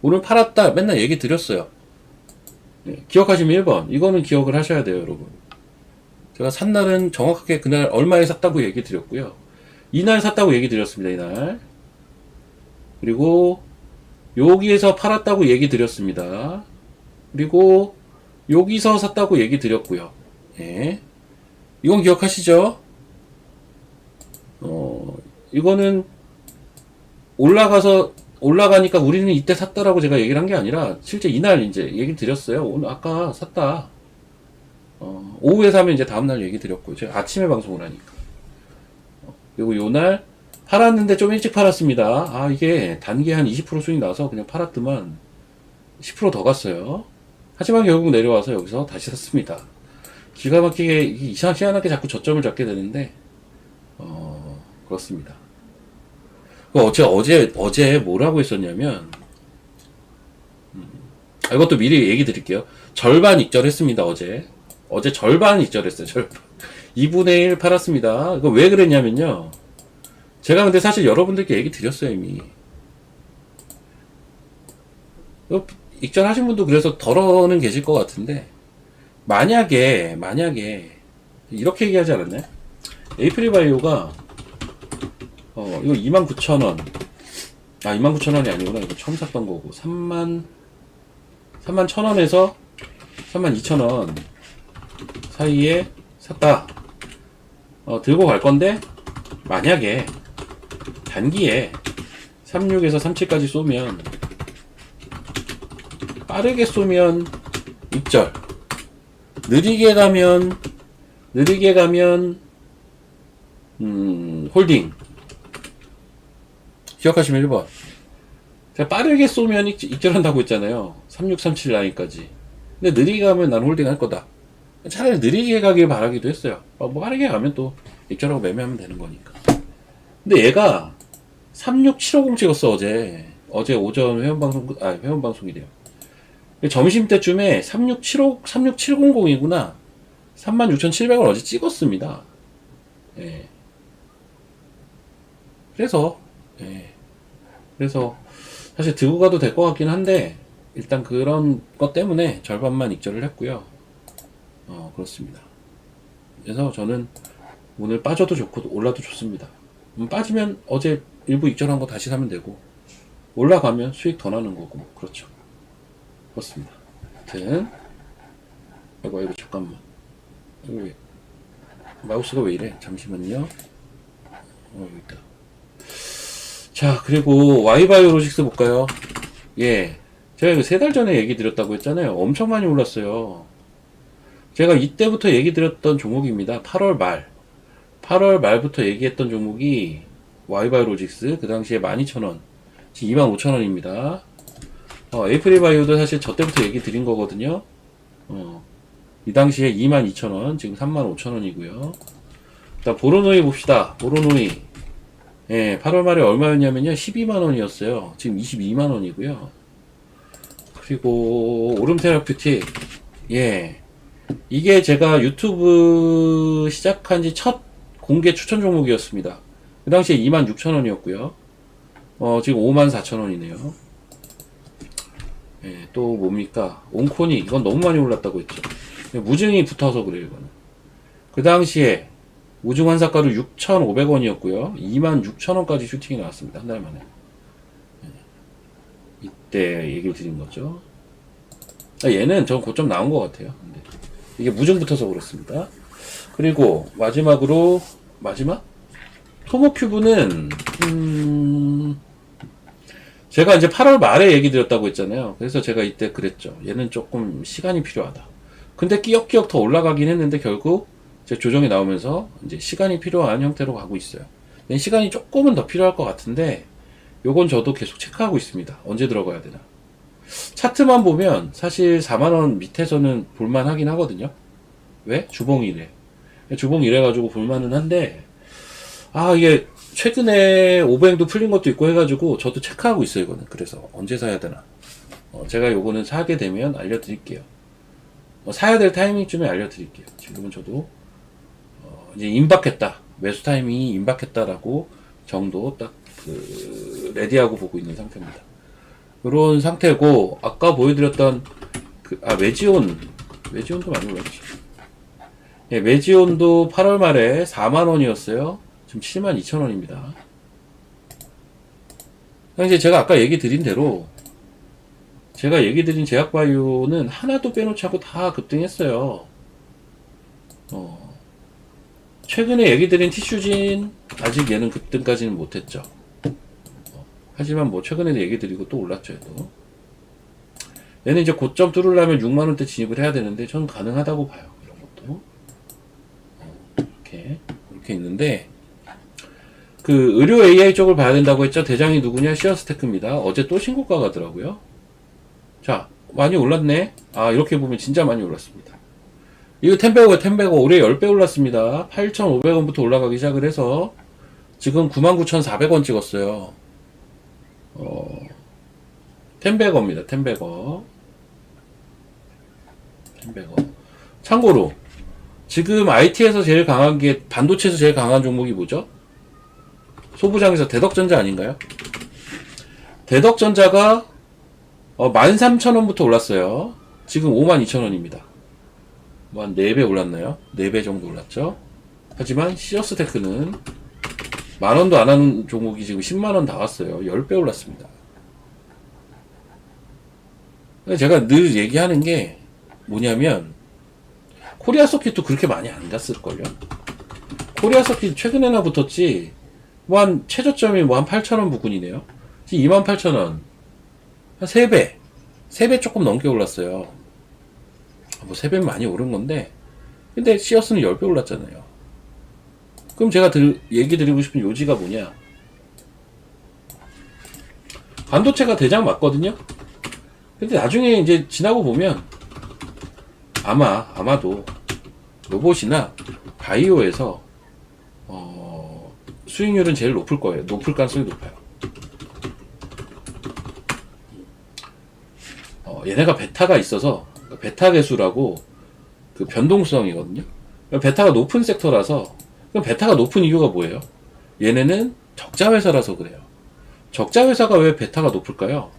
오늘 팔았다 맨날 얘기 드렸어요. 기억하시면 1번 이거는 기억을 하셔야 돼요 여러분. 제가 산 날은 정확하게 그날 얼마에 샀다고 얘기 드렸고요. 이날 샀다고 얘기 드렸습니다. 이날. 그리고 여기에서 팔았다고 얘기 드렸습니다. 그리고 여기서 샀다고 얘기 드렸고요. 예. 이건 기억하시죠? 이거는 올라가니까 우리는 이때 샀다라고 제가 얘기를 한 게 아니라 실제 이날 이제 얘기 드렸어요. 오늘 아까 샀다. 오후에 사면 이제 다음날 얘기 드렸고요. 제가 아침에 방송을 하니까. 그리고 요날 팔았는데 좀 일찍 팔았습니다. 이게 단기 한 20% 수익 나서 그냥 팔았더만 10% 더 갔어요. 하지만 결국 내려와서 여기서 다시 샀습니다. 기가 막히게 희한하게 자꾸 저점을 잡게 되는데 그렇습니다. 제가 어제 뭐라고 했었냐면 이것도 미리 얘기 드릴게요. 절반 익절했습니다. 어제 절반 익절했어요. 절반 2분의 1 팔았습니다. 이거 왜 그랬냐면요. 제가 근데 사실 여러분들께 얘기 드렸어요 이미. 익절하신 분도 그래서 덜어는 계실 것 같은데 만약에 이렇게 얘기하지 않았나요? 에이프릴 바이오가 이거 29,000원 29,000원이 아니구나. 이거 처음 샀던 거고 31,000원에서 32,000원 사이에 샀다. 들고 갈 건데 만약에 단기에 36에서 37까지 쏘면 빠르게 쏘면 익절, 느리게 가면 홀딩. 기억하시면 1번. 제가 빠르게 쏘면 익절한다고 했잖아요. 3637 라인까지. 근데 느리게 가면 난 홀딩 할 거다. 차라리 느리게 가길 바라기도 했어요. 뭐 빠르게 가면 또 익절하고 매매하면 되는 거니까. 근데 얘가 36750 찍었어 어제 오전 회원방송이래요. 점심 때쯤에 36700이구나 36,700을 어제 찍었습니다. 예. 그래서 사실 들고 가도 될 것 같긴 한데 일단 그런 것 때문에 절반만 익절을 했고요. 그렇습니다. 그래서 저는 오늘 빠져도 좋고 올라도 좋습니다. 빠지면 어제 일부 익절한 거 다시 사면 되고 올라가면 수익 더 나는 거고 그렇죠. 그렇습니다. 하여튼 이거 잠깐만 이거 마우스가 왜 이래? 잠시만요. 여기 있다. 자, 그리고 Y바이오로직스 볼까요? 예. 제가 이거 3달 전에 얘기 드렸다고 했잖아요. 엄청 많이 올랐어요. 제가 이때부터 얘기 드렸던 종목입니다. 8월 말부터 얘기했던 종목이 Y바이오로직스. 그 당시에 12,000원. 지금 25,000원입니다. 에이프릴 바이오도 사실 저 때부터 얘기 드린 거거든요. 이 당시에 22,000원, 지금 35,000원이고요. 일단 보로노이 봅시다. 보로노이. 예, 8월 말에 얼마였냐면요. 12만원이었어요. 지금 22만원이고요. 그리고 오름테라퓨틱. 예. 이게 제가 유튜브 시작한 지 첫 공개 추천 종목이었습니다. 그 당시에 26,000원이었고요. 지금 54,000원이네요. 예, 또 뭡니까? 온코니. 이건 너무 많이 올랐다고 했죠. 무증이 붙어서 그래요, 이거는. 그 당시에 무증 환산가로 6,500원이었고요. 26,000원까지 슈팅이 나왔습니다. 한 달 만에. 예, 이때 얘기를 드린 거죠. 얘는 전 고점 나온 것 같아요. 근데 이게 무증 붙어서 그렇습니다. 그리고 마지막으로 토모큐브는 제가 이제 8월 말에 얘기 드렸다고 했잖아요. 그래서 제가 이때 그랬죠. 얘는 조금 시간이 필요하다. 근데 끼역끼역 더 올라가긴 했는데 결국 제 조정이 나오면서 이제 시간이 필요한 형태로 가고 있어요. 시간이 조금은 더 필요할 것 같은데 요건 저도 계속 체크하고 있습니다. 언제 들어가야 되나. 차트만 보면 사실 4만원 밑에서는 볼만하긴 하거든요. 왜? 주봉이래. 주봉이래 가지고 볼만은 한데 이게 최근에 오버행도 풀린 것도 있고 해가지고 저도 체크하고 있어요. 이거는. 그래서 언제 사야 되나. 제가 요거는 사게 되면 알려드릴게요. 사야 될 타이밍쯤에 알려드릴게요. 지금은 저도 이제 임박했다. 매수 타이밍이 임박했다라고 정도 딱 레디하고 보고 있는 상태입니다. 이런 상태고 아까 보여드렸던 메지온도 많이 올랐죠. 예, 메지온도 8월 말에 4만원이었어요. 지금 72,000원입니다. 이제 제가 아까 얘기 드린 대로 제가 얘기 드린 제약바이오는 하나도 빼놓지 않고 다 급등했어요. 최근에 얘기 드린 티슈진 아직 얘는 급등까지는 못했죠. 하지만 뭐 최근에도 얘기 드리고 또 올랐죠. 얘도. 얘는 이제 고점 뚫으려면 6만원대 진입을 해야 되는데 저는 가능하다고 봐요. 이런 것도 이렇게 있는데 그 의료 AI 쪽을 봐야 된다고 했죠. 대장이 누구냐? 시어스테크입니다. 어제 또 신고가 가더라고요. 자, 많이 올랐네. 이렇게 보면 진짜 많이 올랐습니다. 이거 텐베거 올해 10배 올랐습니다. 8,500원부터 올라가기 시작을 해서 지금 99,400원 찍었어요. 텐베거입니다. 텐베거. 참고로 지금 IT에서 제일 강한 게 반도체에서 제일 강한 종목이 뭐죠? 소부장에서 대덕전자 아닌가요? 대덕전자가 13,000원부터 올랐어요. 지금 52,000원입니다. 뭐 한 4배 올랐나요? 4배 정도 올랐죠. 하지만 시어스테크는 만원도 안 하는 종목이 지금 10만원 다 왔어요. 10배 올랐습니다. 제가 늘 얘기하는 게 뭐냐면 코리아 서킷도 그렇게 많이 안 갔을걸요. 코리아 서킷 최근에나 붙었지 뭐 한 최저점이 뭐 한 8,000원 부근이네요. 지금 28,000원 한 3배 조금 넘게 올랐어요. 뭐 3배면 많이 오른 건데 근데 시어스는 10배 올랐잖아요. 그럼 제가 얘기 드리고 싶은 요지가 뭐냐, 반도체가 대장 맞거든요. 근데 나중에 이제 지나고 보면 아마도 로봇이나 바이오에서 수익률은 제일 높을 거예요. 높을 가능성이 높아요. 얘네가 베타가 있어서 베타 개수라고 그 변동성이거든요. 베타가 높은 섹터라서, 그럼 베타가 높은 이유가 뭐예요? 얘네는 적자 회사라서 그래요. 적자 회사가 왜 베타가 높을까요?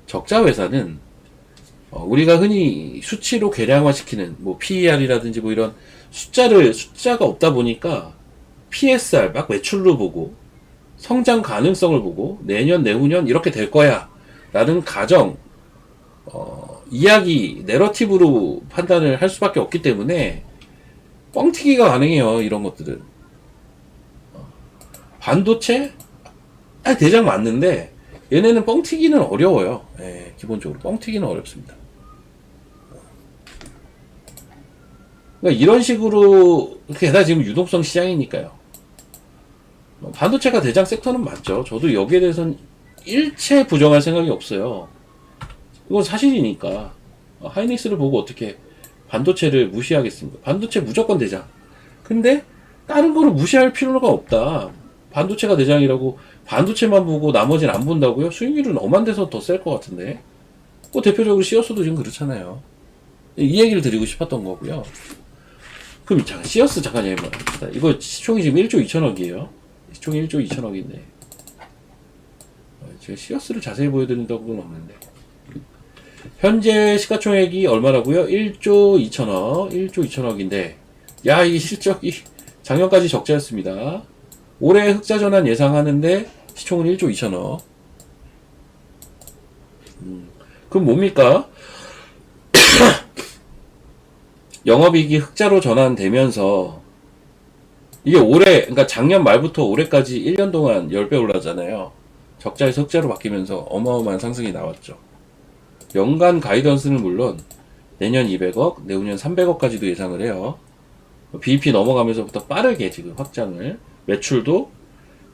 적자 회사는 우리가 흔히 수치로 계량화시키는 뭐 PER이라든지 뭐 이런 숫자가 없다 보니까 PSR 막 매출로 보고 성장 가능성을 보고 내년 내후년 이렇게 될 거야 라는 가정 이야기 내러티브로 판단을 할 수밖에 없기 때문에 뻥튀기가 가능해요. 이런 것들은 반도체 대장 맞는데 얘네는 뻥튀기는 어려워요. 기본적으로 뻥튀기는 어렵습니다. 그러니까 이런 식으로, 게다가 지금 유동성 시장이니까요. 반도체가 대장 섹터는 맞죠. 저도 여기에 대해서는 일체 부정할 생각이 없어요. 이건 사실이니까. 하이닉스를 보고 어떻게 반도체를 무시하겠습니까? 반도체 무조건 대장. 근데 다른 거를 무시할 필요가 없다. 반도체가 대장이라고 반도체만 보고 나머지는 안 본다고요? 수익률은 엄한 데서 더 셀 것 같은데. 뭐 대표적으로 시어스도 지금 그렇잖아요. 이 얘기를 드리고 싶었던 거고요. 그럼 잠깐 시어스 잠깐 얘기해 봅시다. 이거 시총이 지금 1조 2천억이에요. 시총이 1조 2천억인데 제가 시어스를 자세히 보여드린다고는 없는데 현재 시가총액이 얼마라고요? 1조 2천억 1조 2천억인데 야, 이 실적이 작년까지 적자였습니다. 올해 흑자 전환 예상하는데 시총은 1조 2천억. 그럼 뭡니까? 영업이익이 흑자로 전환되면서 이게 올해, 그러니까 작년 말부터 올해까지 1년 동안 10배 올랐잖아요. 적자에서 흑자로 바뀌면서 어마어마한 상승이 나왔죠. 연간 가이던스는 물론 내년 200억, 내후년 300억까지도 예상을 해요. BEP 넘어가면서부터 빠르게 지금 확장을, 매출도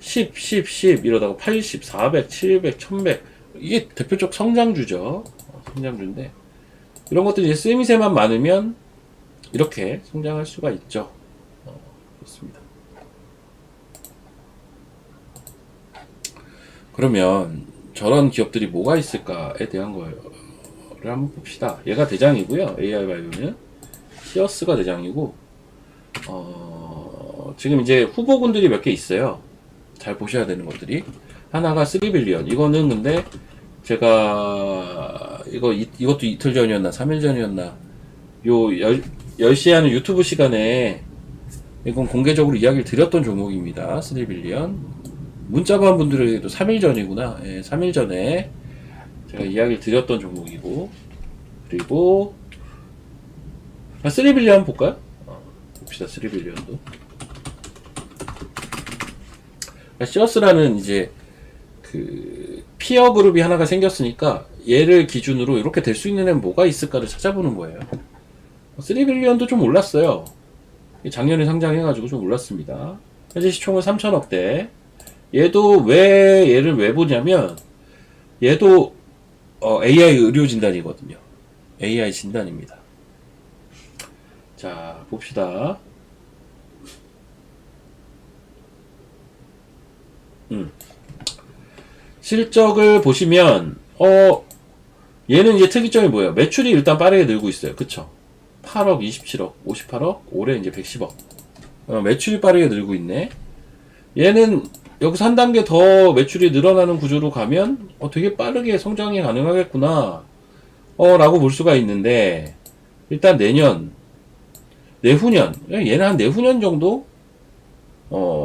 10 이러다가 80, 400, 700, 1100 이게 대표적 성장주죠. 성장주인데 이런 것들이 이제 쓰임새만 많으면 이렇게 성장할 수가 있죠. 그렇습니다. 그러면 저런 기업들이 뭐가 있을까에 대한 거를 한번 봅시다. 얘가 대장이고요. AI바이오는 시어스가 대장이고 지금 이제 후보군들이 몇 개 있어요. 잘 보셔야 되는 것들이 하나가 3빌리언. 이거는 근데 제가 이것도 이틀 전이었나 3일 전이었나 요 10시에 하는 유튜브 시간에 이건 공개적으로 이야기를 드렸던 종목입니다. 3빌리언. 문자 받은 분들에게도 3일 전이구나. 예, 3일 전에 제가 이야기를 드렸던 종목이고, 그리고 3빌리언 볼까요? 봅시다. 3빌리언도 시어스라는 이제 그 피어 그룹이 하나가 생겼으니까 얘를 기준으로 이렇게 될 수 있는 애는 뭐가 있을까를 찾아보는 거예요. 3빌리언도 좀 올랐어요. 작년에 상장해가지고 좀 올랐습니다. 현재 시총은 3천억대. 얘도 얘를 왜 보냐면 얘도 AI 의료 진단이거든요. AI 진단입니다. 자, 봅시다. 실적을 보시면 얘는 이제 특이점이 뭐예요? 매출이 일단 빠르게 늘고 있어요. 그쵸? 8억, 27억, 58억, 올해 이제 110억. 매출이 빠르게 늘고 있네. 얘는 여기서 한 단계 더 매출이 늘어나는 구조로 가면 되게 빠르게 성장이 가능하겠구나 라고 볼 수가 있는데 일단 내년, 내후년, 얘는 한 내후년 정도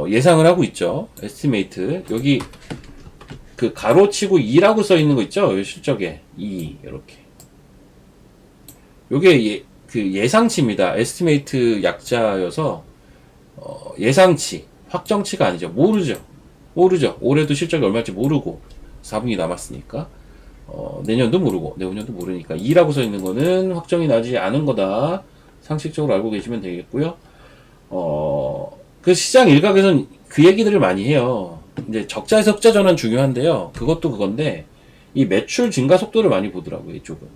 예상을 하고 있죠. 에스티메이트. 여기 그 가로치고 2라고 써 있는 거 있죠? 실적에 2 이렇게. 요게 그 예상치입니다. 에스티메이트 약자여서 예상치, 확정치가 아니죠. 모르죠. 올해도 실적이 얼마일지 모르고 4분기 남았으니까 내년도 모르고 내후년도 모르니까 2라고 써 있는 거는 확정이 나지 않은 거다. 상식적으로 알고 계시면 되겠고요. 그 시장 일각에서는 그 얘기들을 많이 해요. 이제 적자에서 흑자 전환 중요한데요. 그것도 그건데 이 매출 증가 속도를 많이 보더라고요. 이쪽은.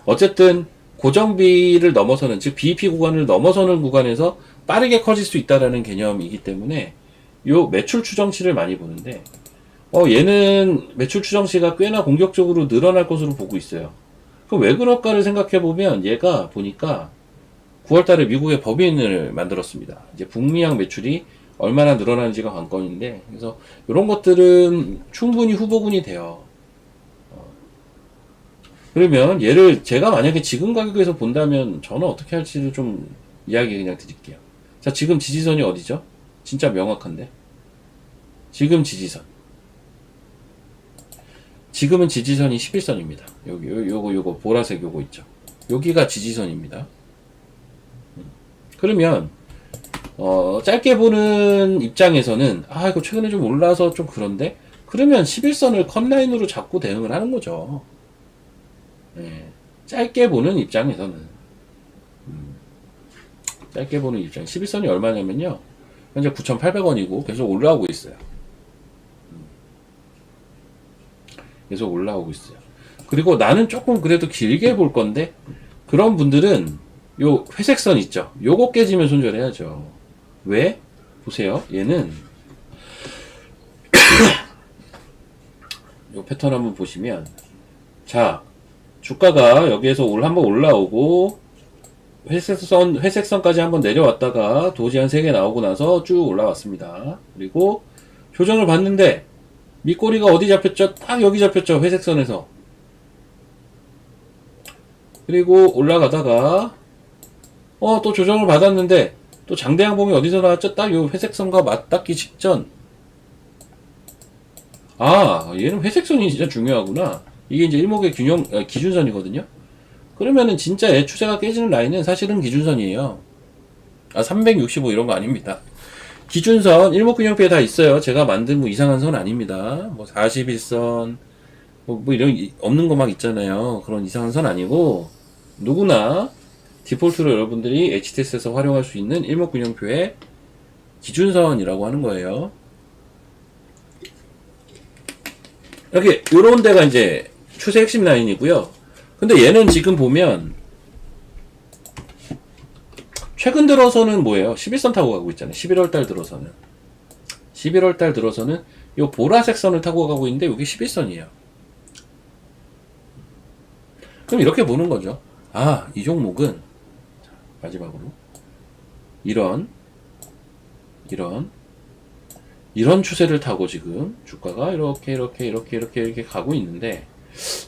어쨌든 고정비를 넘어서는, 즉 BEP 구간을 넘어서는 구간에서 빠르게 커질 수 있다라는 개념이기 때문에 요 매출 추정치를 많이 보는데 얘는 매출 추정치가 꽤나 공격적으로 늘어날 것으로 보고 있어요. 그럼 왜 그럴까를 생각해 보면 얘가 보니까 9월달에 미국의 법인을 만들었습니다. 이제 북미향 매출이 얼마나 늘어나는지가 관건인데, 그래서 이런 것들은 충분히 후보군이 돼요. 그러면 얘를 제가 만약에 지금 가격에서 본다면 저는 어떻게 할지를 좀 이야기 그냥 드릴게요. 자, 지금 지지선이 어디죠? 진짜 명확한데. 지금 지지선. 지금은 지지선이 11선입니다. 여기 요거 보라색 요거 있죠. 여기가 지지선입니다. 그러면 짧게 보는 입장에서는 이거 최근에 좀 올라서 좀 그런데, 그러면 11선을 컷라인으로 잡고 대응을 하는 거죠. 네. 짧게 보는 입장에서는 짧게 보는 입장 11선이 얼마냐면요, 현재 9,800원이고 계속 올라오고 있어요. 계속 올라오고 있어요. 그리고 나는 조금 그래도 길게 볼 건데, 그런 분들은 요 회색선 있죠, 요거 깨지면 손절해야죠. 왜? 보세요. 얘는 요 패턴 한번 보시면, 자, 주가가 여기에서 한번 올라오고 회색선까지 한번 내려왔다가 도지 한 3개 나오고 나서 쭉 올라왔습니다. 그리고 조정을 받는데 밑꼬리가 어디 잡혔죠? 딱 여기 잡혔죠. 회색선에서. 그리고 올라가다가 또 조정을 받았는데 또 장대 양봉이 어디서 나왔죠? 딱 요 회색선과 맞닿기 직전. 아, 얘는 회색선이 진짜 중요하구나. 이게 이제 일목의 기준선이거든요. 그러면은 진짜 얘 추세가 깨지는 라인은 사실은 기준선이에요. 365 이런 거 아닙니다. 기준선, 일목균형표에 다 있어요. 제가 만든 뭐 이상한 선 아닙니다. 뭐 41선, 뭐 이런, 없는 거 막 있잖아요. 그런 이상한 선 아니고, 누구나 디폴트로 여러분들이 HTS에서 활용할 수 있는 일목균형표의 기준선이라고 하는 거예요. 이렇게, 요런 데가 이제 추세 핵심 라인이고요. 근데 얘는 지금 보면, 최근 들어서는 뭐예요? 11선 타고 가고 있잖아요. 11월달 들어서는. 11월달 들어서는 요 보라색 선을 타고 가고 있는데, 여기 11선이에요. 그럼 이렇게 보는 거죠. 아, 이 종목은, 마지막으로, 이런 추세를 타고 지금 주가가 이렇게 가고 있는데,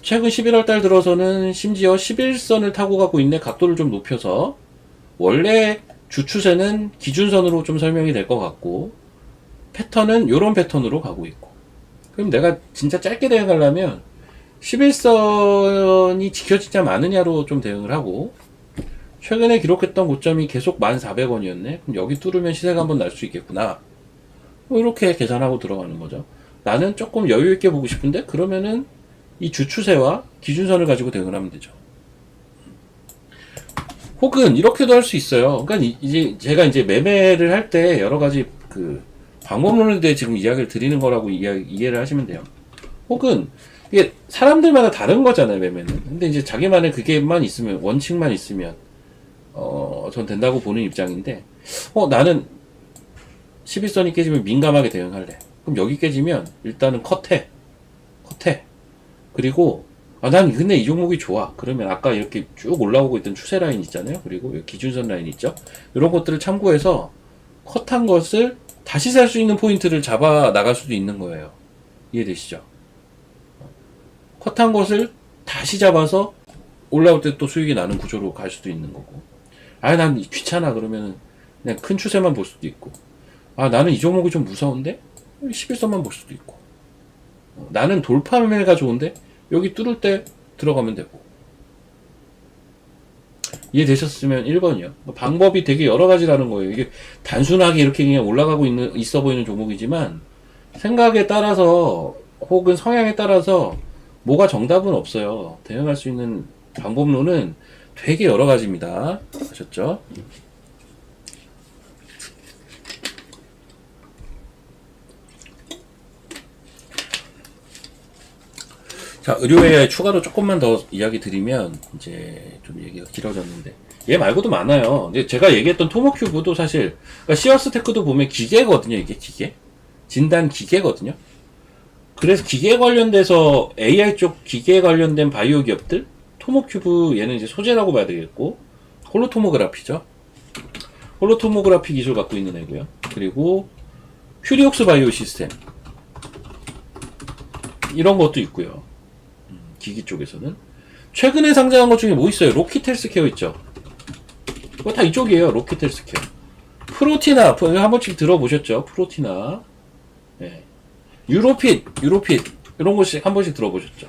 최근 11월 달 들어서는 심지어 11선을 타고 가고 있네. 각도를 좀 높여서. 원래 주추세는 기준선으로 좀 설명이 될 것 같고, 패턴은 요런 패턴으로 가고 있고. 그럼 내가 진짜 짧게 대응하려면 11선이 지켜지지 않느냐로 좀 대응을 하고, 최근에 기록했던 고점이 계속 1,400원이었네. 그럼 여기 뚫으면 시세가 한번 날 수 있겠구나. 이렇게 계산하고 들어가는 거죠. 나는 조금 여유있게 보고 싶은데, 그러면은 이 주추세와 기준선을 가지고 대응을 하면 되죠. 혹은 이렇게도 할 수 있어요. 그러니까 이제 제가 이제 매매를 할 때 여러 가지 그 방법론에 대해 지금 이야기를 드리는 거라고 이해를 하시면 돼요. 혹은 이게 사람들마다 다른 거잖아요, 매매는. 근데 이제 자기만의 그게만 있으면, 원칙만 있으면 전 된다고 보는 입장인데, 나는 11선이 깨지면 민감하게 대응할래. 그럼 여기 깨지면 일단은 컷해. 그리고 난 근데 이 종목이 좋아. 그러면 아까 이렇게 쭉 올라오고 있던 추세 라인 있잖아요. 그리고 여기 기준선 라인 있죠. 이런 것들을 참고해서 컷한 것을 다시 살 수 있는 포인트를 잡아 나갈 수도 있는 거예요. 이해되시죠? 컷한 것을 다시 잡아서 올라올 때 또 수익이 나는 구조로 갈 수도 있는 거고. 난 귀찮아. 그러면 그냥 큰 추세만 볼 수도 있고. 나는 이 종목이 좀 무서운데 11선만 볼 수도 있고. 나는 돌파 매매가 좋은데 여기 뚫을 때 들어가면 되고. 이해되셨으면 1번이요. 방법이 되게 여러 가지라는 거예요. 이게 단순하게 이렇게 그냥 올라가고 있어 보이는 종목이지만, 생각에 따라서 혹은 성향에 따라서 뭐가 정답은 없어요. 대응할 수 있는 방법론은 되게 여러 가지입니다. 아셨죠? 자, 의료 AI 추가로 조금만 더 이야기 드리면, 이제 좀 얘기가 길어졌는데, 얘 말고도 많아요. 이제 제가 얘기했던 토모큐브도 사실, 그러니까 시어스테크도 보면 기계거든요, 이게 기계. 진단 기계거든요. 그래서 기계 관련돼서 AI 쪽 기계 관련된 바이오 기업들, 토모큐브 얘는 이제 소재라고 봐야 되겠고, 홀로토모그라피죠. 홀로토모그라피 기술 갖고 있는 애고요. 그리고 큐리옥스 바이오 시스템. 이런 것도 있고요. 기기 쪽에서는. 최근에 상장한 것 중에 뭐 있어요? 로킷 헬스케어 있죠? 그거 다 이쪽이에요. 로킷 헬스케어. 프로티나, 한 번씩 들어보셨죠? 프로티나. 네. 유로핏, 이런 것씩 한 번씩 들어보셨죠?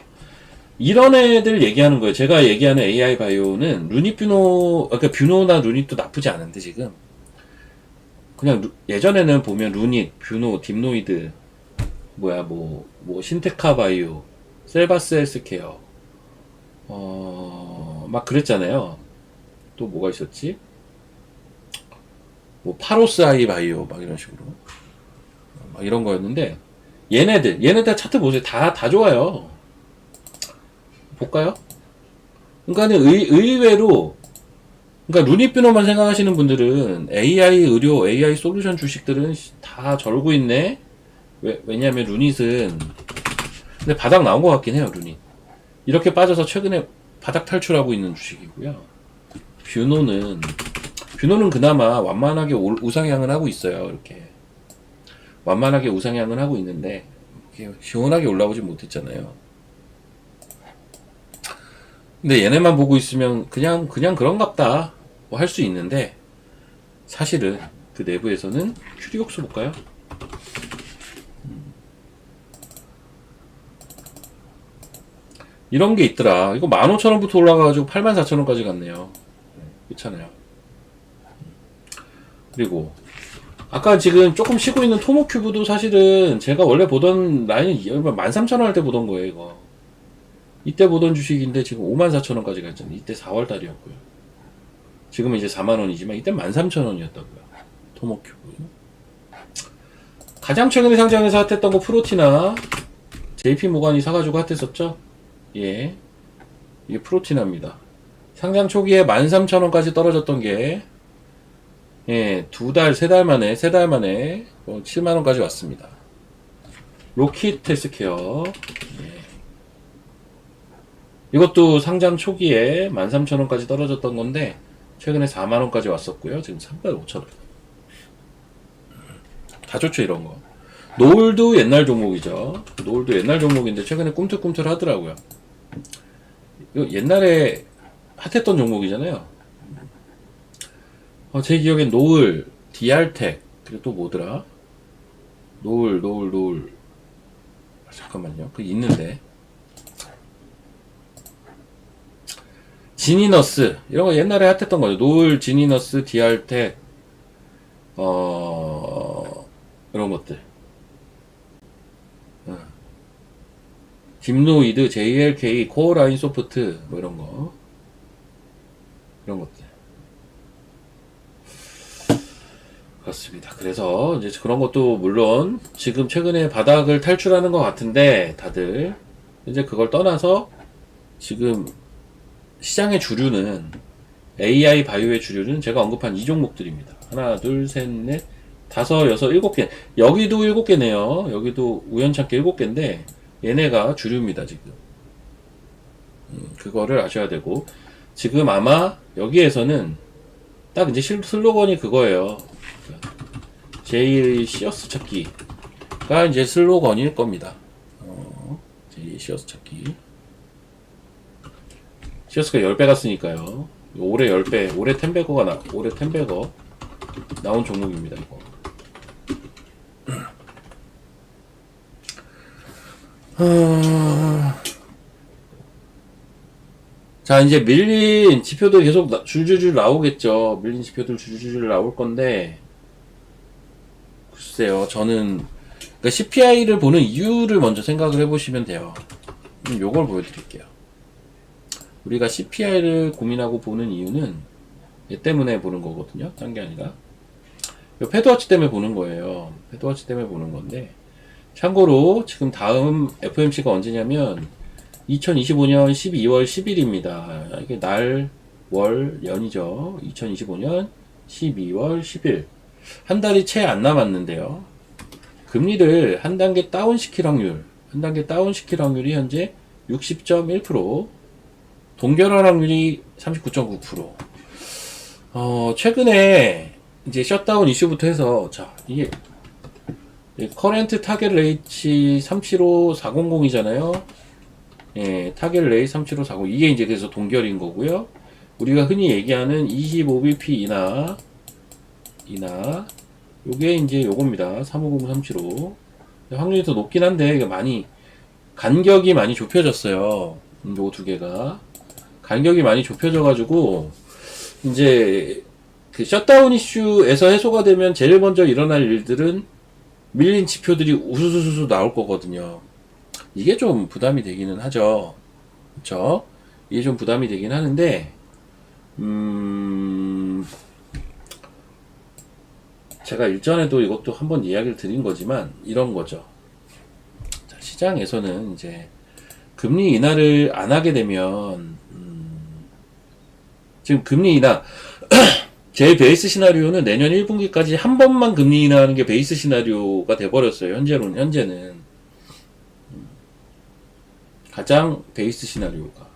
이런 애들 얘기하는 거예요. 제가 얘기하는 AI 바이오는 그러니까 뷰노나 루닛도 나쁘지 않은데 지금. 그냥 예전에는 보면 루닛, 뷰노, 딥노이드, 신테카 바이오, 셀바스 헬스케어, 막 그랬잖아요. 또 뭐가 있었지? 파로스 아이 바이오, 막 이런 식으로. 막 이런 거였는데, 얘네들 차트 보세요. 다 좋아요. 볼까요? 그러니까는 의외로 그러니까 루닛뷰너만 생각하시는 분들은 AI 의료, AI 솔루션 주식들은 다 절고 있네. 왜냐하면 루닛은 근데 바닥 나온 것 같긴 해요. 루닛 이렇게 빠져서 최근에 바닥 탈출하고 있는 주식이고요. 뷰노는 그나마 완만하게 우상향을 하고 있어요. 이렇게 완만하게 우상향을 하고 있는데 이렇게 시원하게 올라오지 못했잖아요. 근데 얘네만 보고 있으면 그냥 그런갑다 뭐 할 수 있는데 사실은 그 내부에서는 큐리옥스 볼까요? 이런 게 있더라. 이거 15,000원부터 올라가가지고 84,000원까지 갔네요. 괜찮아요. 그리고 아까 지금 조금 쉬고 있는 토모큐브도 사실은 제가 원래 보던 라인은 13,000원 할 때 보던 거예요. 이거 이때 보던 주식인데 지금 54,000원까지 갔잖아요. 이때 4월달이었고요. 지금은 이제 4만원이지만 이때 13,000원이었다고요. 토모큐브 가장 최근에 상장해서 핫했던 거 프로티나 JP모간이 사가지고 핫했었죠. 예, 이게 프로티나입니다. 상장 초기에 13,000원까지 떨어졌던 게 예, 세 달 만에 7만원까지 왔습니다. 로킷 헬스케어 예. 이것도 상장 초기에 13,000원까지 떨어졌던 건데 최근에 4만원까지 왔었고요. 지금 35,000원. 다 좋죠 이런 거. 노을도 옛날 종목이죠. 노을도 옛날 종목인데 최근에 꿈틀꿈틀 하더라고요. 이거 옛날에 핫했던 종목이잖아요. 제 기억엔 노을, DR텍, 그리고 또 뭐더라? 노을. 잠깐만요. 그 있는데. 지니너스. 이런 거 옛날에 핫했던 거죠. 노을, 지니너스, DR텍, 이런 것들. 딥노이드, JLK, 코어라인 소프트, 뭐 이런 거. 이런 것들. 그렇습니다. 그래서 이제 그런 것도 물론 지금 최근에 바닥을 탈출하는 것 같은데 다들 이제 그걸 떠나서 지금 시장의 주류는 AI 바이오의 주류는 제가 언급한 이 종목들입니다. 하나, 둘, 셋, 넷, 다섯, 여섯, 일곱 개. 여기도 일곱 개네요. 여기도 우연찮게 일곱 개인데 얘네가 주류입니다. 지금 그거를 아셔야 되고 지금 아마 여기에서는 딱 이제 슬로건이 그거예요. 제이의 시어스 찾기가 이제 슬로건일 겁니다. 제이의 시어스 찾기. 시어스가 10배 갔으니까요. 올해 10배, 올해 텐베거 나온 종목입니다, 이거. 자, 이제 밀린 지표들 계속 줄줄줄 나오겠죠. 밀린 지표들 줄줄줄 나올 건데, 글쎄요, 저는, 그러니까 CPI를 보는 이유를 먼저 생각을 해보시면 돼요. 요걸 보여드릴게요. 우리가 CPI를 고민하고 보는 이유는 얘 때문에 보는 거거든요. 딴 게 아니라. 패드워치 때문에 보는 거예요. 패드워치 때문에 보는 건데, 참고로 지금 다음 FOMC가 언제냐면 2025년 12월 10일입니다. 이게 날, 월, 연이죠. 2025년 12월 10일. 한 달이 채 안 남았는데요. 금리를 한 단계 다운시킬 확률이 현재 60.1%, 동결할 확률이 39.9%. 최근에 이제 셧다운 이슈부터 해서, 자, 이게 커렌트 타겟 레이치 375400이잖아요. 예, 타겟 레이 375400. 이게 이제 그래서 동결인 거고요. 우리가 흔히 얘기하는 25bp 이나 요게 이제 요겁니다. 350375. 확률이 더 높긴 한데 이게 간격이 많이 좁혀졌어요. 요 두 개가 간격이 많이 좁혀져 가지고 이제 그 셧다운 이슈에서 해소가 되면 제일 먼저 일어날 일들은 밀린 지표들이 우수수수 나올 거거든요. 이게 좀 부담이 되기는 하죠. 그쵸? 이게 좀 부담이 되긴 하는데, 제가 일전에도 이것도 한번 이야기를 드린 거지만, 이런 거죠. 자, 시장에서는 이제, 금리 인하를 안 하게 되면, 지금 금리 인하 제일 베이스 시나리오는 내년 1분기까지 한 번만 금리 인하하는 게 베이스 시나리오가 돼버렸어요. 현재는 가장 베이스 시나리오가.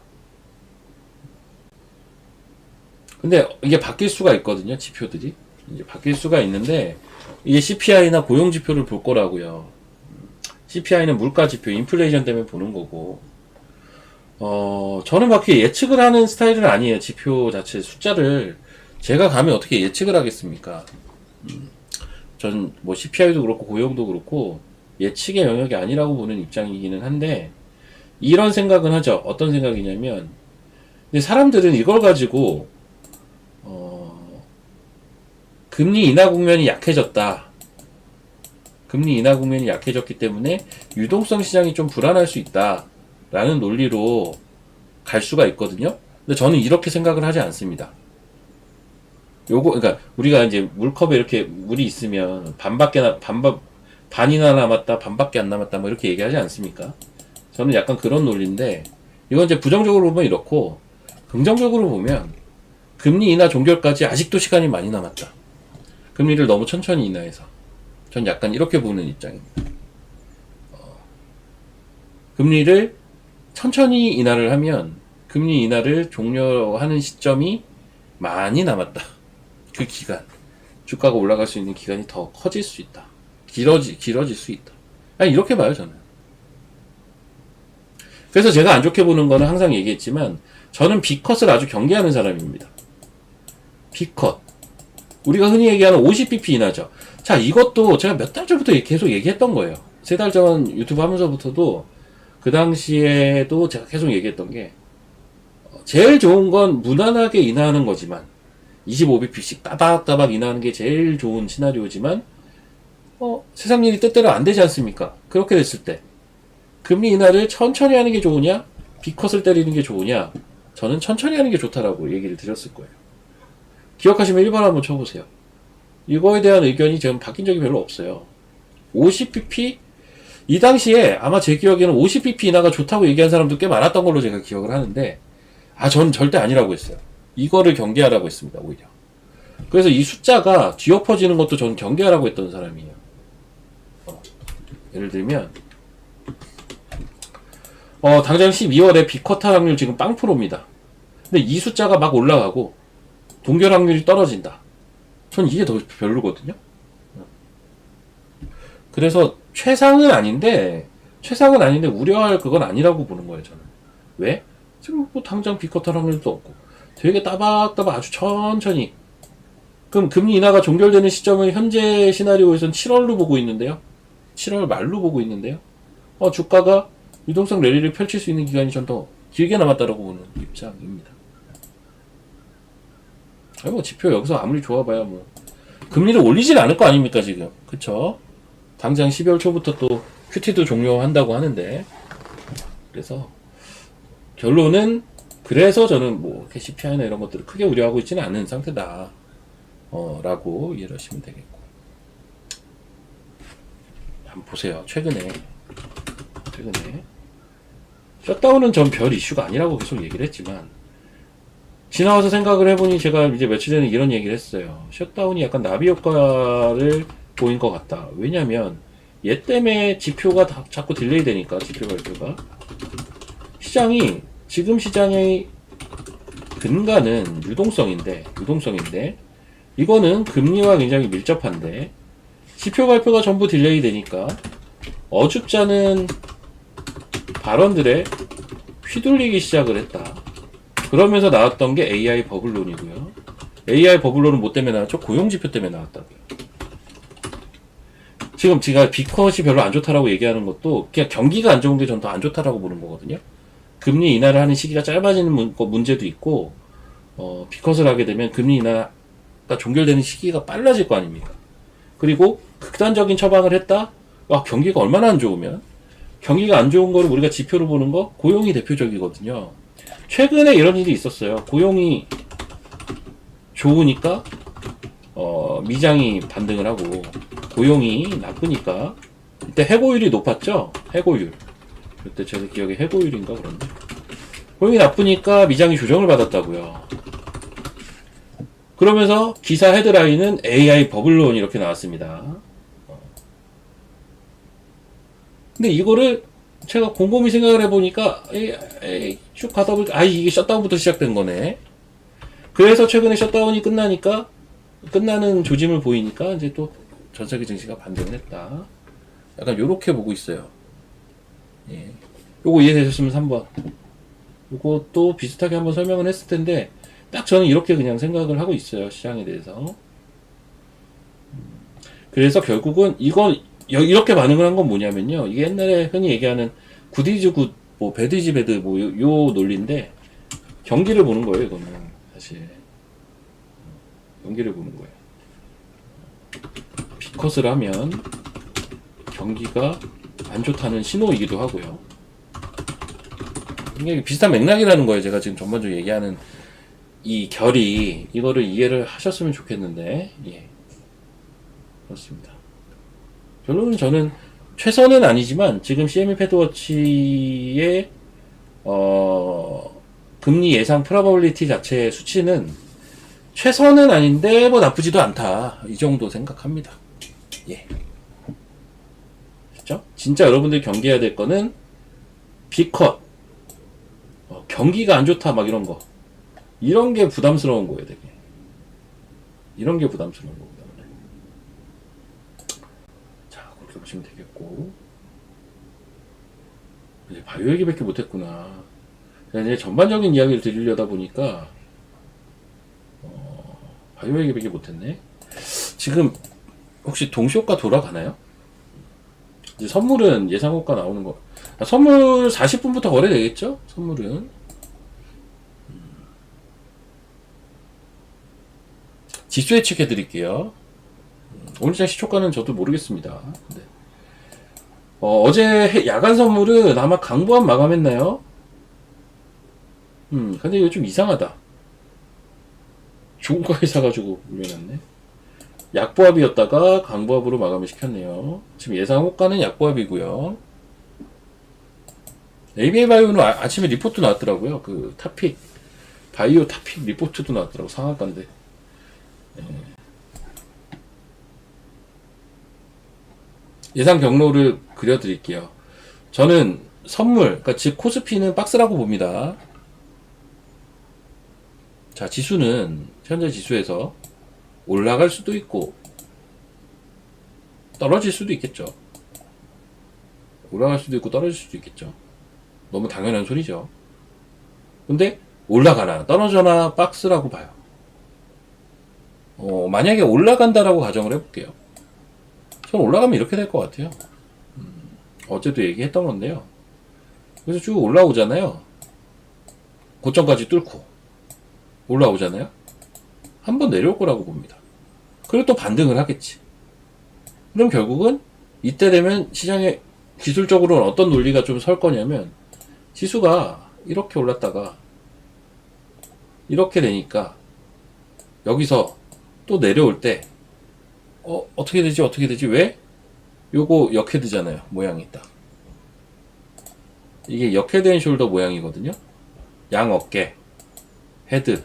근데 이게 바뀔 수가 있거든요. 지표들이 이제 바뀔 수가 있는데 이게 CPI나 고용 지표를 볼 거라고요. CPI는 물가 지표, 인플레이션 때문에 보는 거고. 저는 막 예측을 하는 스타일은 아니에요. 지표 자체 숫자를 제가 감히 어떻게 예측을 하겠습니까? 전 뭐 CPI도 그렇고 고용도 그렇고 예측의 영역이 아니라고 보는 입장이기는 한데 이런 생각은 하죠. 어떤 생각이냐면 근데 사람들은 이걸 가지고 금리 인하 국면이 약해졌다. 금리 인하 국면이 약해졌기 때문에 유동성 시장이 좀 불안할 수 있다. 라는 논리로 갈 수가 있거든요. 근데 저는 이렇게 생각을 하지 않습니다. 그러니까 우리가 이제 물컵에 이렇게 물이 있으면 반이나 남았다, 반밖에 안 남았다, 뭐 이렇게 얘기하지 않습니까? 저는 약간 그런 논리인데, 이건 이제 부정적으로 보면 이렇고, 긍정적으로 보면, 금리 인하 종결까지 아직도 시간이 많이 남았다. 금리를 너무 천천히 인하해서. 전 약간 이렇게 보는 입장입니다. 금리를 천천히 인하를 하면, 금리 인하를 종료하는 시점이 많이 남았다. 그 기간, 주가가 올라갈 수 있는 기간이 더 커질 수 있다. 길어질 수 있다. 아니, 이렇게 봐요, 저는. 그래서 제가 안 좋게 보는 거는 항상 얘기했지만, 저는 B컷을 아주 경계하는 사람입니다. B컷. 우리가 흔히 얘기하는 50bp 인하죠. 자, 이것도 제가 몇 달 전부터 계속 얘기했던 거예요. 3달 전 유튜브 하면서부터도, 그 당시에도 제가 계속 얘기했던 게, 제일 좋은 건 무난하게 인하하는 거지만, 25bp씩 따박따박 인하하는 게 제일 좋은 시나리오지만 세상 일이 뜻대로 안 되지 않습니까? 그렇게 됐을 때 금리 인하를 천천히 하는 게 좋으냐? B컷을 때리는 게 좋으냐? 저는 천천히 하는 게 좋다라고 얘기를 드렸을 거예요. 기억하시면 1번 한번 쳐보세요. 이거에 대한 의견이 지금 바뀐 적이 별로 없어요. 50bp? 이 당시에 아마 제 기억에는 50bp 인하가 좋다고 얘기한 사람도 꽤 많았던 걸로 제가 기억을 하는데 전 절대 아니라고 했어요. 이거를 경계하라고 했습니다, 오히려. 그래서 이 숫자가 뒤엎어지는 것도 저는 경계하라고 했던 사람이에요. 예를 들면, 당장 12월에 비쿼터 확률 지금 0%입니다. 근데 이 숫자가 막 올라가고, 동결 확률이 떨어진다. 전 이게 더 별로거든요. 그래서 최상은 아닌데 우려할 그건 아니라고 보는 거예요, 저는. 왜? 지금 뭐 당장 비쿼터 확률도 없고, 되게 따박따박 아주 천천히. 그럼 금리 인하가 종결되는 시점을 현재 시나리오에서는 7월로 보고 있는데요. 7월 말로 보고 있는데요. 주가가 유동성 랠리를 펼칠 수 있는 기간이 좀 더 길게 남았다라고 보는 입장입니다. 뭐 지표 여기서 아무리 좋아봐야 뭐 금리를 올리진 않을 거 아닙니까 지금. 그쵸? 당장 12월 초부터 또 QT도 종료한다고 하는데, 그래서 결론은 그래서 저는 뭐 CPI나 이런 것들을 크게 우려하고 있지는 않은 상태다 라고 이해를 하시면 되겠고, 한번 보세요. 최근에 셧다운은 전 별 이슈가 아니라고 계속 얘기를 했지만, 지나와서 생각을 해보니 제가 이제 며칠 전에 이런 얘기를 했어요. 셧다운이 약간 나비 효과를 보인 것 같다. 왜냐면 얘 때문에 지표가 자꾸 딜레이 되니까, 지표 발표가. 지금 시장의 근간은 유동성인데 이거는 금리와 굉장히 밀접한데, 지표 발표가 전부 딜레이 되니까 어줍지 않은 발언들에 휘둘리기 시작을 했다. 그러면서 나왔던 게 AI 버블론이고요. AI 버블론은 뭐 때문에 나왔죠? 고용지표 때문에 나왔다고요. 지금 제가 B컷이 별로 안 좋다라고 얘기하는 것도 그냥 경기가 안 좋은 게 전 더 안 좋다라고 보는 거거든요. 금리 인하를 하는 시기가 짧아지는 문제도 있고, B컷을 하게 되면 금리 인하가 종결되는 시기가 빨라질 거 아닙니까? 그리고 극단적인 처방을 했다? 경기가 얼마나 안 좋으면? 경기가 안 좋은 거를 우리가 지표로 보는 거, 고용이 대표적이거든요. 최근에 이런 일이 있었어요. 고용이 좋으니까, 미장이 반등을 하고, 고용이 나쁘니까, 이때 해고율이 높았죠? 해고율. 그때 제 기억에 해고율인가 그런데. 고용이 나쁘니까 미장이 조정을 받았다고요. 그러면서 기사 헤드라인은 AI 버블론 이렇게 나왔습니다. 근데 이거를 제가 곰곰이 생각을 해보니까 쭉 가다 보니까 이게 셧다운부터 시작된 거네. 그래서 최근에 셧다운이 끝나니까 끝나는 조짐을 보이니까 이제 또 전세계 증시가 반등을 했다. 약간 요렇게 보고 있어요. 예. 요거 이해되셨으면 3번. 요것도 비슷하게 한번 설명을 했을 텐데 딱 저는 이렇게 그냥 생각을 하고 있어요. 시장에 대해서. 그래서 결국은 이건 이렇게 반응을 한 건 뭐냐면요. 이게 옛날에 흔히 얘기하는 굿이즈 굿, 뭐 배드이즈 배드 뭐 요 논리인데 경기를 보는 거예요. 이거는 사실 경기를 보는 거예요. 빅컷을 하면 경기가 안 좋다는 신호이기도 하고요. 이게 비슷한 맥락이라는 거예요. 제가 지금 전반적으로 얘기하는 이 결이 이거를 이해를 하셨으면 좋겠는데 예. 그렇습니다. 결론은 저는 최선은 아니지만 지금 CME 패드워치의 금리 예상 프로버빌리티 자체의 수치는 최선은 아닌데 뭐 나쁘지도 않다 이 정도 생각합니다. 예. 그렇죠? 진짜 여러분들이 경계해야 될 거는 B컷 경기가 안 좋다 막 이런 거 이런 게 부담스러운 거예요. 되게 이런 게 부담스러운 거고요. 자 그렇게 보시면 되겠고 이제 바이오 얘기밖에 못했구나. 이제 전반적인 이야기를 드리려다 보니까 바이오 얘기밖에 못했네. 지금 혹시 동시효과 돌아가나요? 이제 선물은 예상호가 나오는 거. 선물 40분부터 거래되겠죠? 선물은. 지수 예측해 드릴게요. 오늘장 시초가는 저도 모르겠습니다. 네. 어제 야간 선물은 아마 강보합 마감했나요? 근데 이거 좀 이상하다. 좋은 가게 사가지고 올려놨네. 약보합이었다가 강보합으로 마감을 시켰네요. 지금 예상 호가는 약보합이고요. ABA 바이오는 아침에 리포트 나왔더라고요. 그 타픽 바이오 타픽 리포트도 나왔더라고. 상한가인데. 예상 경로를 그려드릴게요. 저는 선물, 그러니까 즉 코스피는 박스라고 봅니다. 자, 지수는 현재 지수에서 올라갈 수도 있고 떨어질 수도 있겠죠. 올라갈 수도 있고 떨어질 수도 있겠죠. 너무 당연한 소리죠. 근데 올라가나 떨어져나 박스라고 봐요. 만약에 올라간다라고 가정을 해볼게요. 저는 올라가면 이렇게 될 것 같아요. 어제도 얘기했던 건데요. 그래서 쭉 올라오잖아요. 고점까지 뚫고 올라오잖아요. 한번 내려올 거라고 봅니다. 그리고 또 반등을 하겠지. 그럼 결국은 이때 되면 시장에 기술적으로는 어떤 논리가 좀 설 거냐면 지수가 이렇게 올랐다가 이렇게 되니까 여기서 또 내려올 때 어떻게 되지? 왜? 요거 역헤드잖아요. 모양이 딱. 이게 역헤드 앤 숄더 모양이거든요. 양 어깨, 헤드.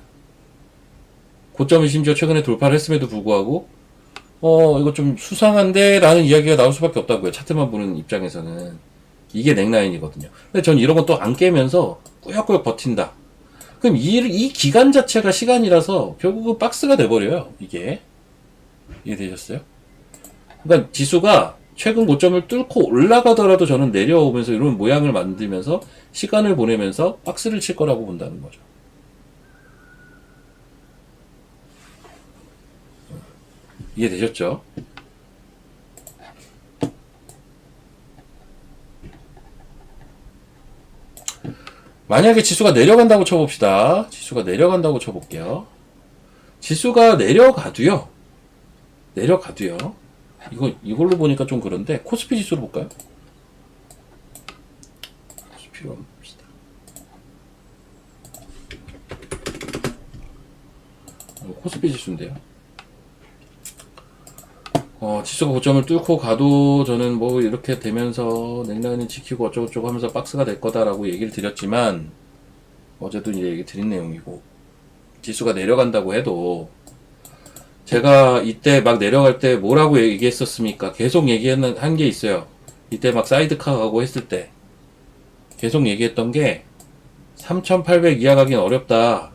고점을 심지어 최근에 돌파를 했음에도 불구하고 이거 좀 수상한데 라는 이야기가 나올 수밖에 없다고요. 차트만 보는 입장에서는. 이게 넥라인이거든요. 근데 전 이런 건 또 안 깨면서 꾸역꾸역 버틴다. 그럼 이 기간 자체가 시간이라서 결국은 박스가 돼버려요. 이게. 이해되셨어요? 그러니까 지수가 최근 고점을 뚫고 올라가더라도 저는 내려오면서 이런 모양을 만들면서 시간을 보내면서 박스를 칠 거라고 본다는 거죠. 이해되셨죠? 만약에 지수가 내려간다고 쳐봅시다. 지수가 내려간다고 쳐볼게요. 지수가 내려가도요. 이걸로 보니까 좀 그런데 코스피 지수로 볼까요? 코스피로 한번 봅시다. 코스피 지수인데요. 지수가 고점을 뚫고 가도 저는 뭐 이렇게 되면서 넥라인을 지키고 어쩌고저쩌고 하면서 박스가 될 거다라고 얘기를 드렸지만 어제도 이제 얘기 드린 내용이고 지수가 내려간다고 해도 제가 이때 막 내려갈 때 뭐라고 얘기했었습니까? 계속 한 게 있어요. 이때 막 사이드카 가고 했을 때 계속 얘기했던 게 3,800 이하 가긴 어렵다.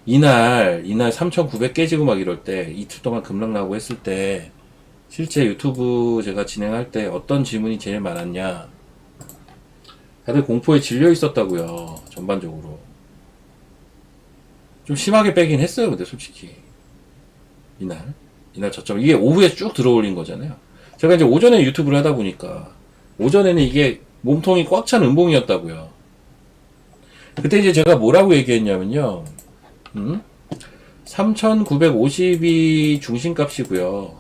이날 3,900 깨지고 막 이럴 때 이틀 동안 급락 나고 했을 때 실제 유튜브 제가 진행할 때 어떤 질문이 제일 많았냐? 다들 공포에 질려 있었다고요. 전반적으로. 좀 심하게 빼긴 했어요. 근데 솔직히 이날 저점 이게 오후에 쭉 들어올린 거잖아요. 제가 이제 오전에 유튜브를 하다 보니까 오전에는 이게 몸통이 꽉 찬 음봉이었다고요. 그때 이제 제가 뭐라고 얘기했냐면요. 3,950이 중심값이고요.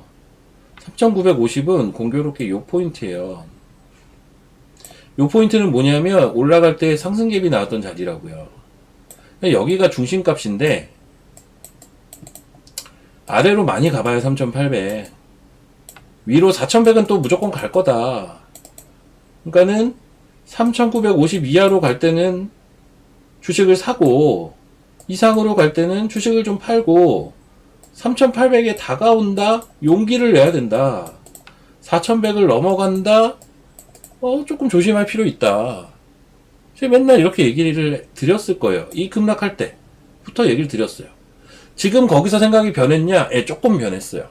3,950은 공교롭게 요 포인트예요. 요 포인트는 뭐냐면 올라갈 때 상승갭이 나왔던 자리라고요. 여기가 중심값인데 아래로 많이 가봐야 3,800. 위로 4,100은 또 무조건 갈 거다. 그러니까는 3,950 이하로 갈 때는 주식을 사고 이상으로 갈 때는 주식을 좀 팔고 3,800에 다가온다? 용기를 내야 된다. 4,100을 넘어간다? 조금 조심할 필요 있다. 제가 맨날 이렇게 얘기를 드렸을 거예요. 이 급락할 때부터 얘기를 드렸어요. 지금 거기서 생각이 변했냐? 예, 조금 변했어요.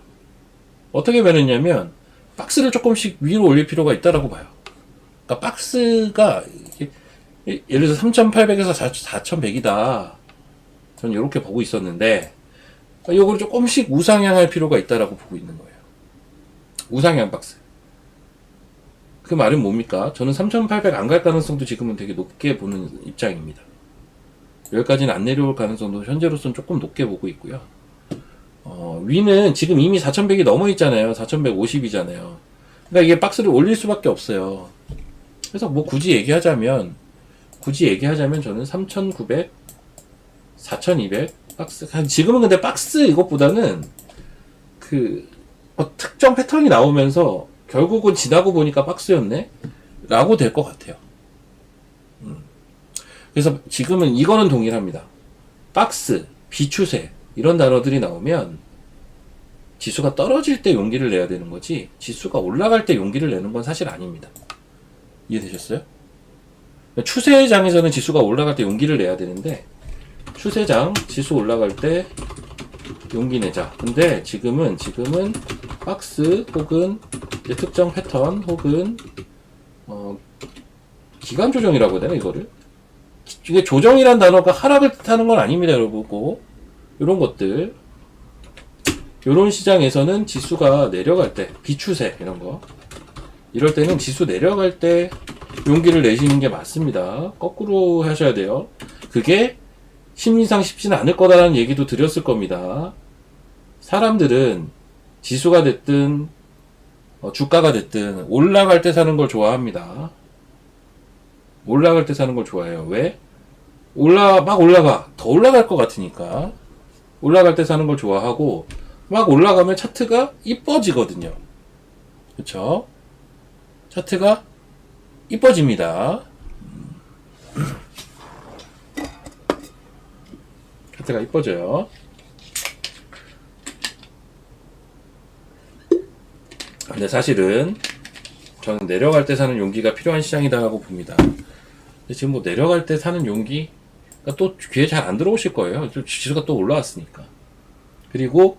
어떻게 변했냐면 박스를 조금씩 위로 올릴 필요가 있다라고 봐요. 그러니까 박스가 예를 들어서 3,800에서 4,100이다. 저는 이렇게 보고 있었는데 이거를 조금씩 우상향할 필요가 있다라고 보고 있는 거예요. 우상향 박스. 그 말은 뭡니까? 저는 3,800 안 갈 가능성도 지금은 되게 높게 보는 입장입니다. 여기까지는 안 내려올 가능성도 현재로서는 조금 높게 보고 있고요. 위는 지금 이미 4,100이 넘어 있잖아요. 4,150이잖아요. 그러니까 이게 박스를 올릴 수밖에 없어요. 그래서 뭐 굳이 얘기하자면 저는 3,900, 4,200 박스. 지금은 근데 박스 이것보다는 특정 패턴이 나오면서 결국은 지나고 보니까 박스였네? 라고 될 것 같아요. 그래서 지금은 이거는 동일합니다. 박스, 비추세, 이런 단어들이 나오면 지수가 떨어질 때 용기를 내야 되는 거지, 지수가 올라갈 때 용기를 내는 건 사실 아닙니다. 이해되셨어요? 추세장에서는 지수가 올라갈 때 용기를 내야 되는데, 추세장, 지수 올라갈 때 용기 내자. 근데 지금은 박스 혹은 특정 패턴 혹은 기간 조정이라고 해야 되나 이거를? 이게 조정이란 단어가 하락을 뜻하는 건 아닙니다, 여러분. 이런 것들, 이런 시장에서는 지수가 내려갈 때 비추세 이런 거, 이럴 때는 지수 내려갈 때 용기를 내시는 게 맞습니다. 거꾸로 하셔야 돼요. 그게 심리상 쉽지는 않을 거다라는 얘기도 드렸을 겁니다. 사람들은 지수가 됐든 주가가 됐든 올라갈 때 사는 걸 좋아합니다. 올라갈 때 사는 걸 좋아해요. 왜? 막 올라가. 더 올라갈 것 같으니까. 올라갈 때 사는 걸 좋아하고, 막 올라가면 차트가 이뻐지거든요. 그쵸? 차트가 이뻐집니다. 차트가 이뻐져요. 근데 사실은 저는 내려갈 때 사는 용기가 필요한 시장이다라고 봅니다. 근데 지금 뭐 내려갈 때 사는 용기가 또 귀에 잘 안 들어오실 거예요. 지수가 또 올라왔으니까. 그리고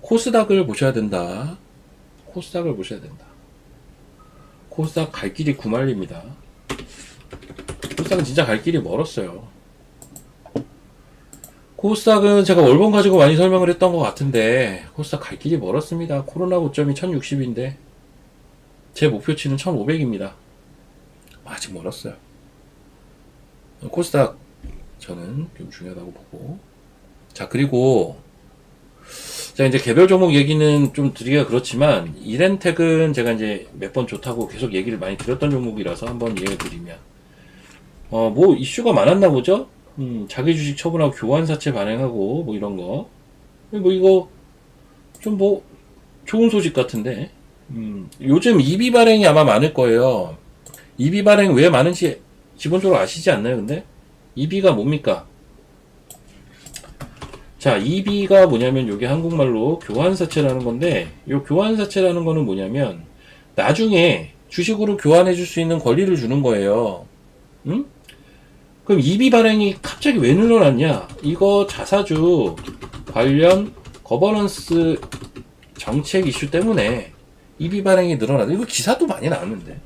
코스닥을 보셔야 된다. 코스닥을 보셔야 된다. 코스닥 갈 길이 구말립니다. 코스닥은 진짜 갈 길이 멀었어요. 코스닥은 제가 월봉 가지고 많이 설명을 했던 것 같은데 코스닥 갈 길이 멀었습니다. 코로나 고점이 1060인데 제 목표치는 1500입니다. 아직 멀었어요. 코스닥 저는 좀 중요하다고 보고, 자, 그리고 자, 이제 개별 종목 얘기는 좀 드리기가 그렇지만 이렌텍은 제가 이제 몇 번 좋다고 계속 얘기를 많이 드렸던 종목이라서 한번 예를 드리면 뭐 이슈가 많았나 보죠. 자기 주식 처분하고 교환사채 발행하고 뭐 이런 거, 뭐 이거 좀 뭐 좋은 소식 같은데, 요즘 EB 발행이 아마 많을 거예요. EB 발행 왜 많은지 기본적으로 아시지 않나요? 근데 EB가 뭡니까? 자, EB가 뭐냐면 요게 한국말로 교환사채라는 건데, 요 교환사채라는 거는 뭐냐면 나중에 주식으로 교환해 줄 수 있는 권리를 주는 거예요. 응? 그럼 EB 발행이 갑자기 왜 늘어났냐? 이거 자사주 관련 거버넌스 정책 이슈 때문에 EB 발행이 늘어나다. 이거 기사도 많이 나왔는데.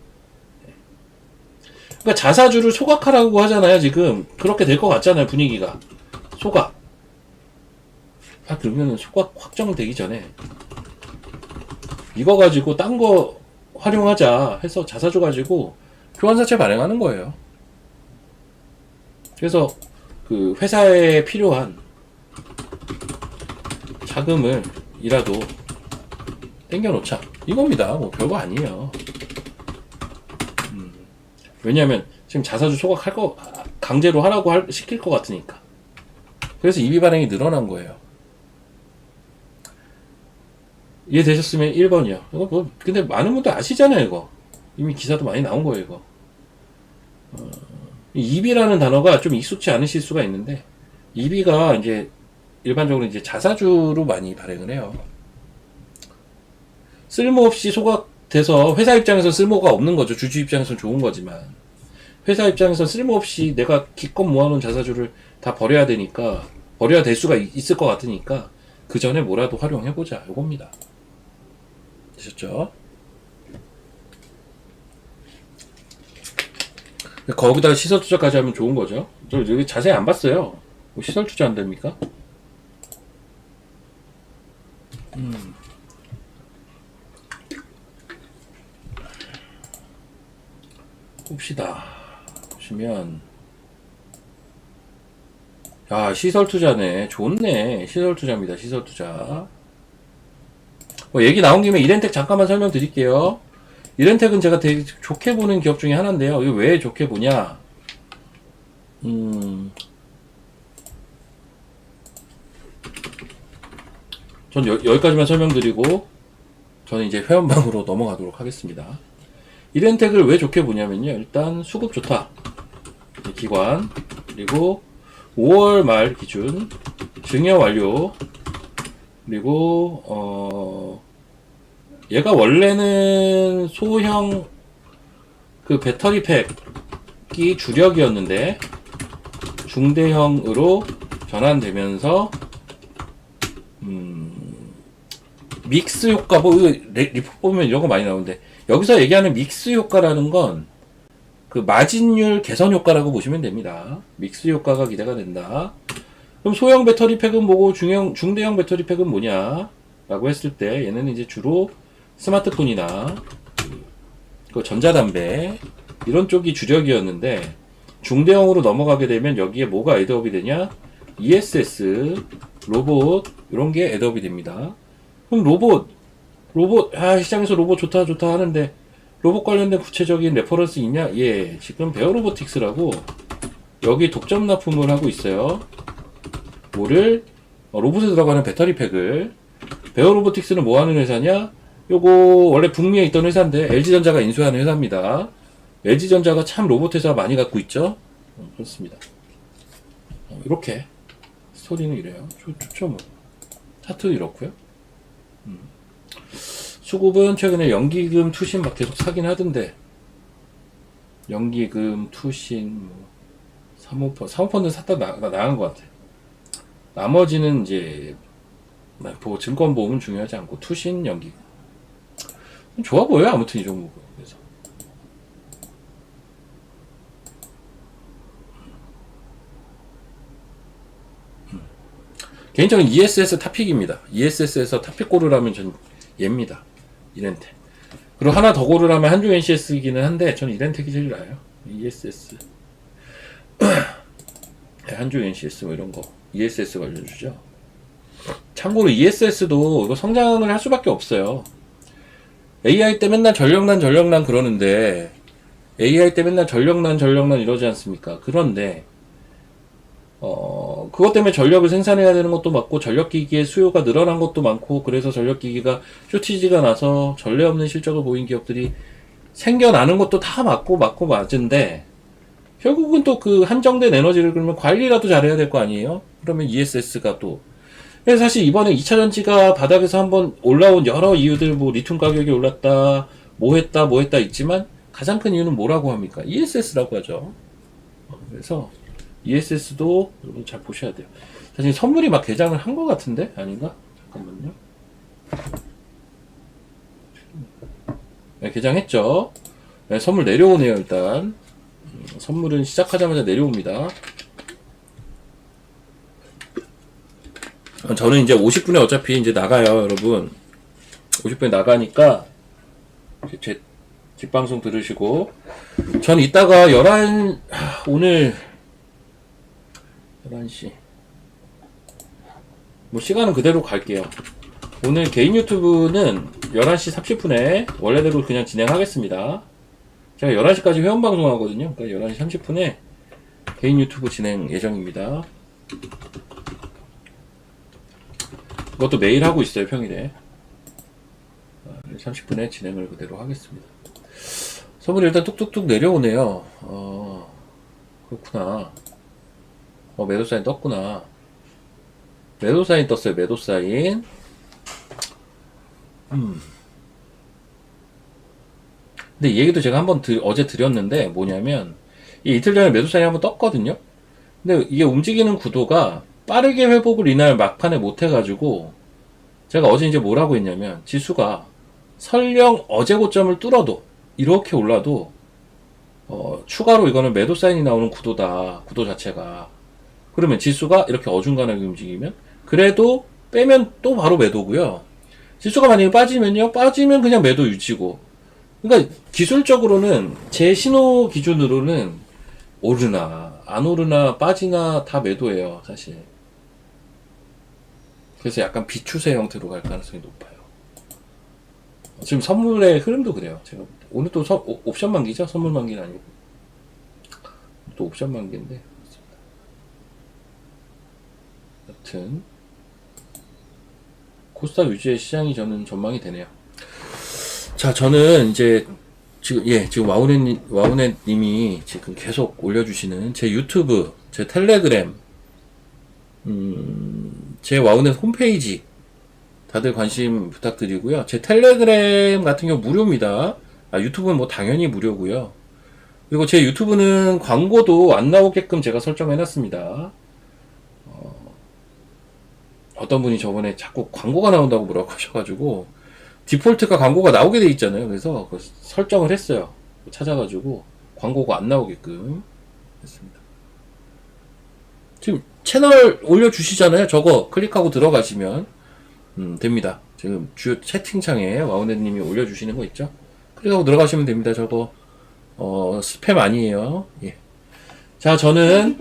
그러니까 자사주를 소각하라고 하잖아요, 지금. 그렇게 될 것 같잖아요, 분위기가. 소각. 아, 그러면은 소각 확정되기 전에 이거 가지고 딴 거 활용하자 해서 자사주 가지고 교환사채 발행하는 거예요. 그래서 그 회사에 필요한 자금을 이라도 땡겨놓자 이겁니다. 뭐 별거 아니에요. 왜냐하면 지금 자사주 소각할 거 강제로 하라고 시킬 것 같으니까. 그래서 EB 발행이 늘어난 거예요. 이해되셨으면 1번이요. 이거 뭐 근데 많은 분들 아시잖아요. 이거 이미 기사도 많이 나온 거예요. 이거 EB라는 단어가 좀 익숙치 않으실 수가 있는데, EB가 이제 일반적으로 이제 자사주로 많이 발행을 해요. 쓸모없이 소각돼서 회사 입장에서 쓸모가 없는 거죠. 주주 입장에서는 좋은 거지만 회사 입장에서 쓸모없이 내가 기껏 모아놓은 자사주를 다 버려야 되니까, 버려야 될 수가 있을 것 같으니까 그 전에 뭐라도 활용해보자 요겁니다. 되셨죠? 거기다가 시설 투자까지 하면 좋은 거죠. 저 여기 자세히 안 봤어요. 뭐 시설 투자 안 됩니까? 봅시다. 보시면 야, 시설 투자네. 좋네. 시설 투자입니다. 시설 투자. 뭐 얘기 나온 김에 이렌텍 잠깐만 설명드릴게요. 이렌텍은 제가 되게 좋게 보는 기업 중에 하나인데요. 이거 왜 좋게 보냐? 전 여기까지만 설명드리고 저는 이제 회원방으로 넘어가도록 하겠습니다. 이렌텍을 왜 좋게 보냐면요. 일단 수급 좋다. 기관. 그리고 5월 말 기준 증여 완료. 그리고 얘가 원래는 소형 그 배터리 팩이 주력이었는데 중대형으로 전환되면서 믹스 효과, 뭐 리포트 보면 이런 거 많이 나오는데 여기서 얘기하는 믹스 효과라는 건 그 마진율 개선 효과라고 보시면 됩니다. 믹스 효과가 기대가 된다. 그럼 소형 배터리 팩은 뭐고 중대형 배터리 팩은 뭐냐 라고 했을 때 얘는 이제 주로 스마트폰이나 그 전자담배 이런 쪽이 주력이었는데 중대형으로 넘어가게 되면 여기에 뭐가 애드업이 되냐? ESS, 로봇 이런 게 애드업이 됩니다. 그럼 로봇 시장에서 로봇 좋다 하는데 로봇 관련된 구체적인 레퍼런스 있냐? 예, 지금 베어로보틱스라고 여기 독점 납품을 하고 있어요. 뭐를 로봇에 들어가는 배터리 팩을. 베어로보틱스는 뭐 하는 회사냐? 요거 원래 북미에 있던 회사인데 LG전자가 인수하는 회사입니다. LG전자가 참 로봇 회사 많이 갖고 있죠? 그렇습니다. 이렇게 스토리는 이래요. 좋죠 뭐. 차트 이렇고요. 수급은 최근에 연기금 투신 막 계속 사긴 하던데, 연기금 투신 뭐 사모펀드 샀다 나간 것 같아. 나머지는 이제 증권 보험은 중요하지 않고 투신 연기금 좋아 보여요. 아무튼 이 종목은. 그래서 개인적인 ESS 탑픽입니다. ESS에서 탑픽 고르라면 전 얘입니다. 이렌텍. 그리고 하나 더 고르라면 한중 NCS이기는 한데 저는 이렌텍이 제일 나아요. ESS. 한중 NCS 뭐 이런 거 ESS 관련주죠. 참고로 ESS도 이거 성장을 할 수밖에 없어요. AI 때 맨날 전력난 그러는데, AI 때 맨날 전력난 이러지 않습니까? 그런데 그것 때문에 전력을 생산해야 되는 것도 맞고 전력기기의 수요가 늘어난 것도 많고, 그래서 전력기기가 쇼티지가 나서 전례 없는 실적을 보인 기업들이 생겨나는 것도 다 맞고 맞은데, 결국은 또 그 한정된 에너지를 그러면 관리라도 잘해야 될 거 아니에요? 그러면 ESS가 또 그래서 사실 이번에 2차 전지가 바닥에서 한번 올라온 여러 이유들, 뭐 리튬 가격이 올랐다, 뭐 했다 있지만 가장 큰 이유는 뭐라고 합니까? ESS라고 하죠. 그래서 ESS도 여러분 잘 보셔야 돼요. 사실 선물이 막 개장을 한 것 같은데? 아닌가? 잠깐만요. 네, 개장했죠. 네, 선물 내려오네요, 일단. 선물은 시작하자마자 내려옵니다. 저는 이제 50분에 어차피 이제 나가요, 여러분. 50분에 나가니까, 제 뒷방송 들으시고. 전 이따가 오늘, 11시. 뭐, 시간은 그대로 갈게요. 오늘 개인 유튜브는 11시 30분에 원래대로 그냥 진행하겠습니다. 제가 11시까지 회원방송 하거든요. 그러니까 11시 30분에 개인 유튜브 진행 예정입니다. 그것도 매일 하고 있어요, 평일에. 30분에 진행을 그대로 하겠습니다. 선물이 일단 뚝뚝뚝 내려오네요. 그렇구나. 매도 사인 떴구나. 매도 사인 떴어요, 매도 사인. 근데 이 얘기도 제가 한번 어제 드렸는데, 뭐냐면, 이틀 전에 매도 사인이 한번 떴거든요? 근데 이게 움직이는 구도가 빠르게 회복을 이날 막판에 못 해가지고, 제가 어제 이제 뭐라고 했냐면, 지수가 설령 어제 고점을 뚫어도, 이렇게 올라도, 추가로 이거는 매도 사인이 나오는 구도다, 구도 자체가. 그러면 지수가 이렇게 어중간하게 움직이면, 그래도 빼면 또 바로 매도고요. 지수가 만약에 빠지면요, 빠지면 그냥 매도 유지고. 그러니까 기술적으로는 제 신호 기준으로는 오르나 안 오르나 빠지나 다 매도예요, 사실. 그래서 약간 비추세 형태로 갈 가능성이 높아요. 지금 선물의 흐름도 그래요. 제가 오늘 또 옵션 만기죠? 선물 만기는 아니고 또 옵션 만기인데. 여튼 코스닥 유지의 시장이 저는 전망이 되네요. 자, 저는 이제 지금 와우넷 님이 지금 계속 올려주시는 제 유튜브, 제 텔레그램, 제 와우넷 홈페이지 다들 관심 부탁드리고요. 제 텔레그램 같은 경우 무료입니다. 유튜브는 뭐 당연히 무료고요. 그리고 제 유튜브는 광고도 안 나오게끔 제가 설정해놨습니다. 어떤 분이 저번에 자꾸 광고가 나온다고 뭐라고 하셔가지고 디폴트가 광고가 나오게 돼 있잖아요. 그래서 설정을 했어요. 찾아가지고 광고가 안 나오게끔 했습니다. 지금 채널 올려주시잖아요. 저거 클릭하고 들어가시면 됩니다. 지금 주요 채팅창에 와우넷님이 올려주시는 거 있죠? 클릭하고 들어가시면 됩니다. 저거 스팸 아니에요. 예. 자, 저는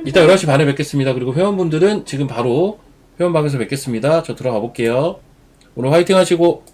이따 11시 반에 뵙겠습니다. 그리고 회원분들은 지금 바로 회원방에서 뵙겠습니다. 저 들어가 볼게요. 오늘 화이팅 하시고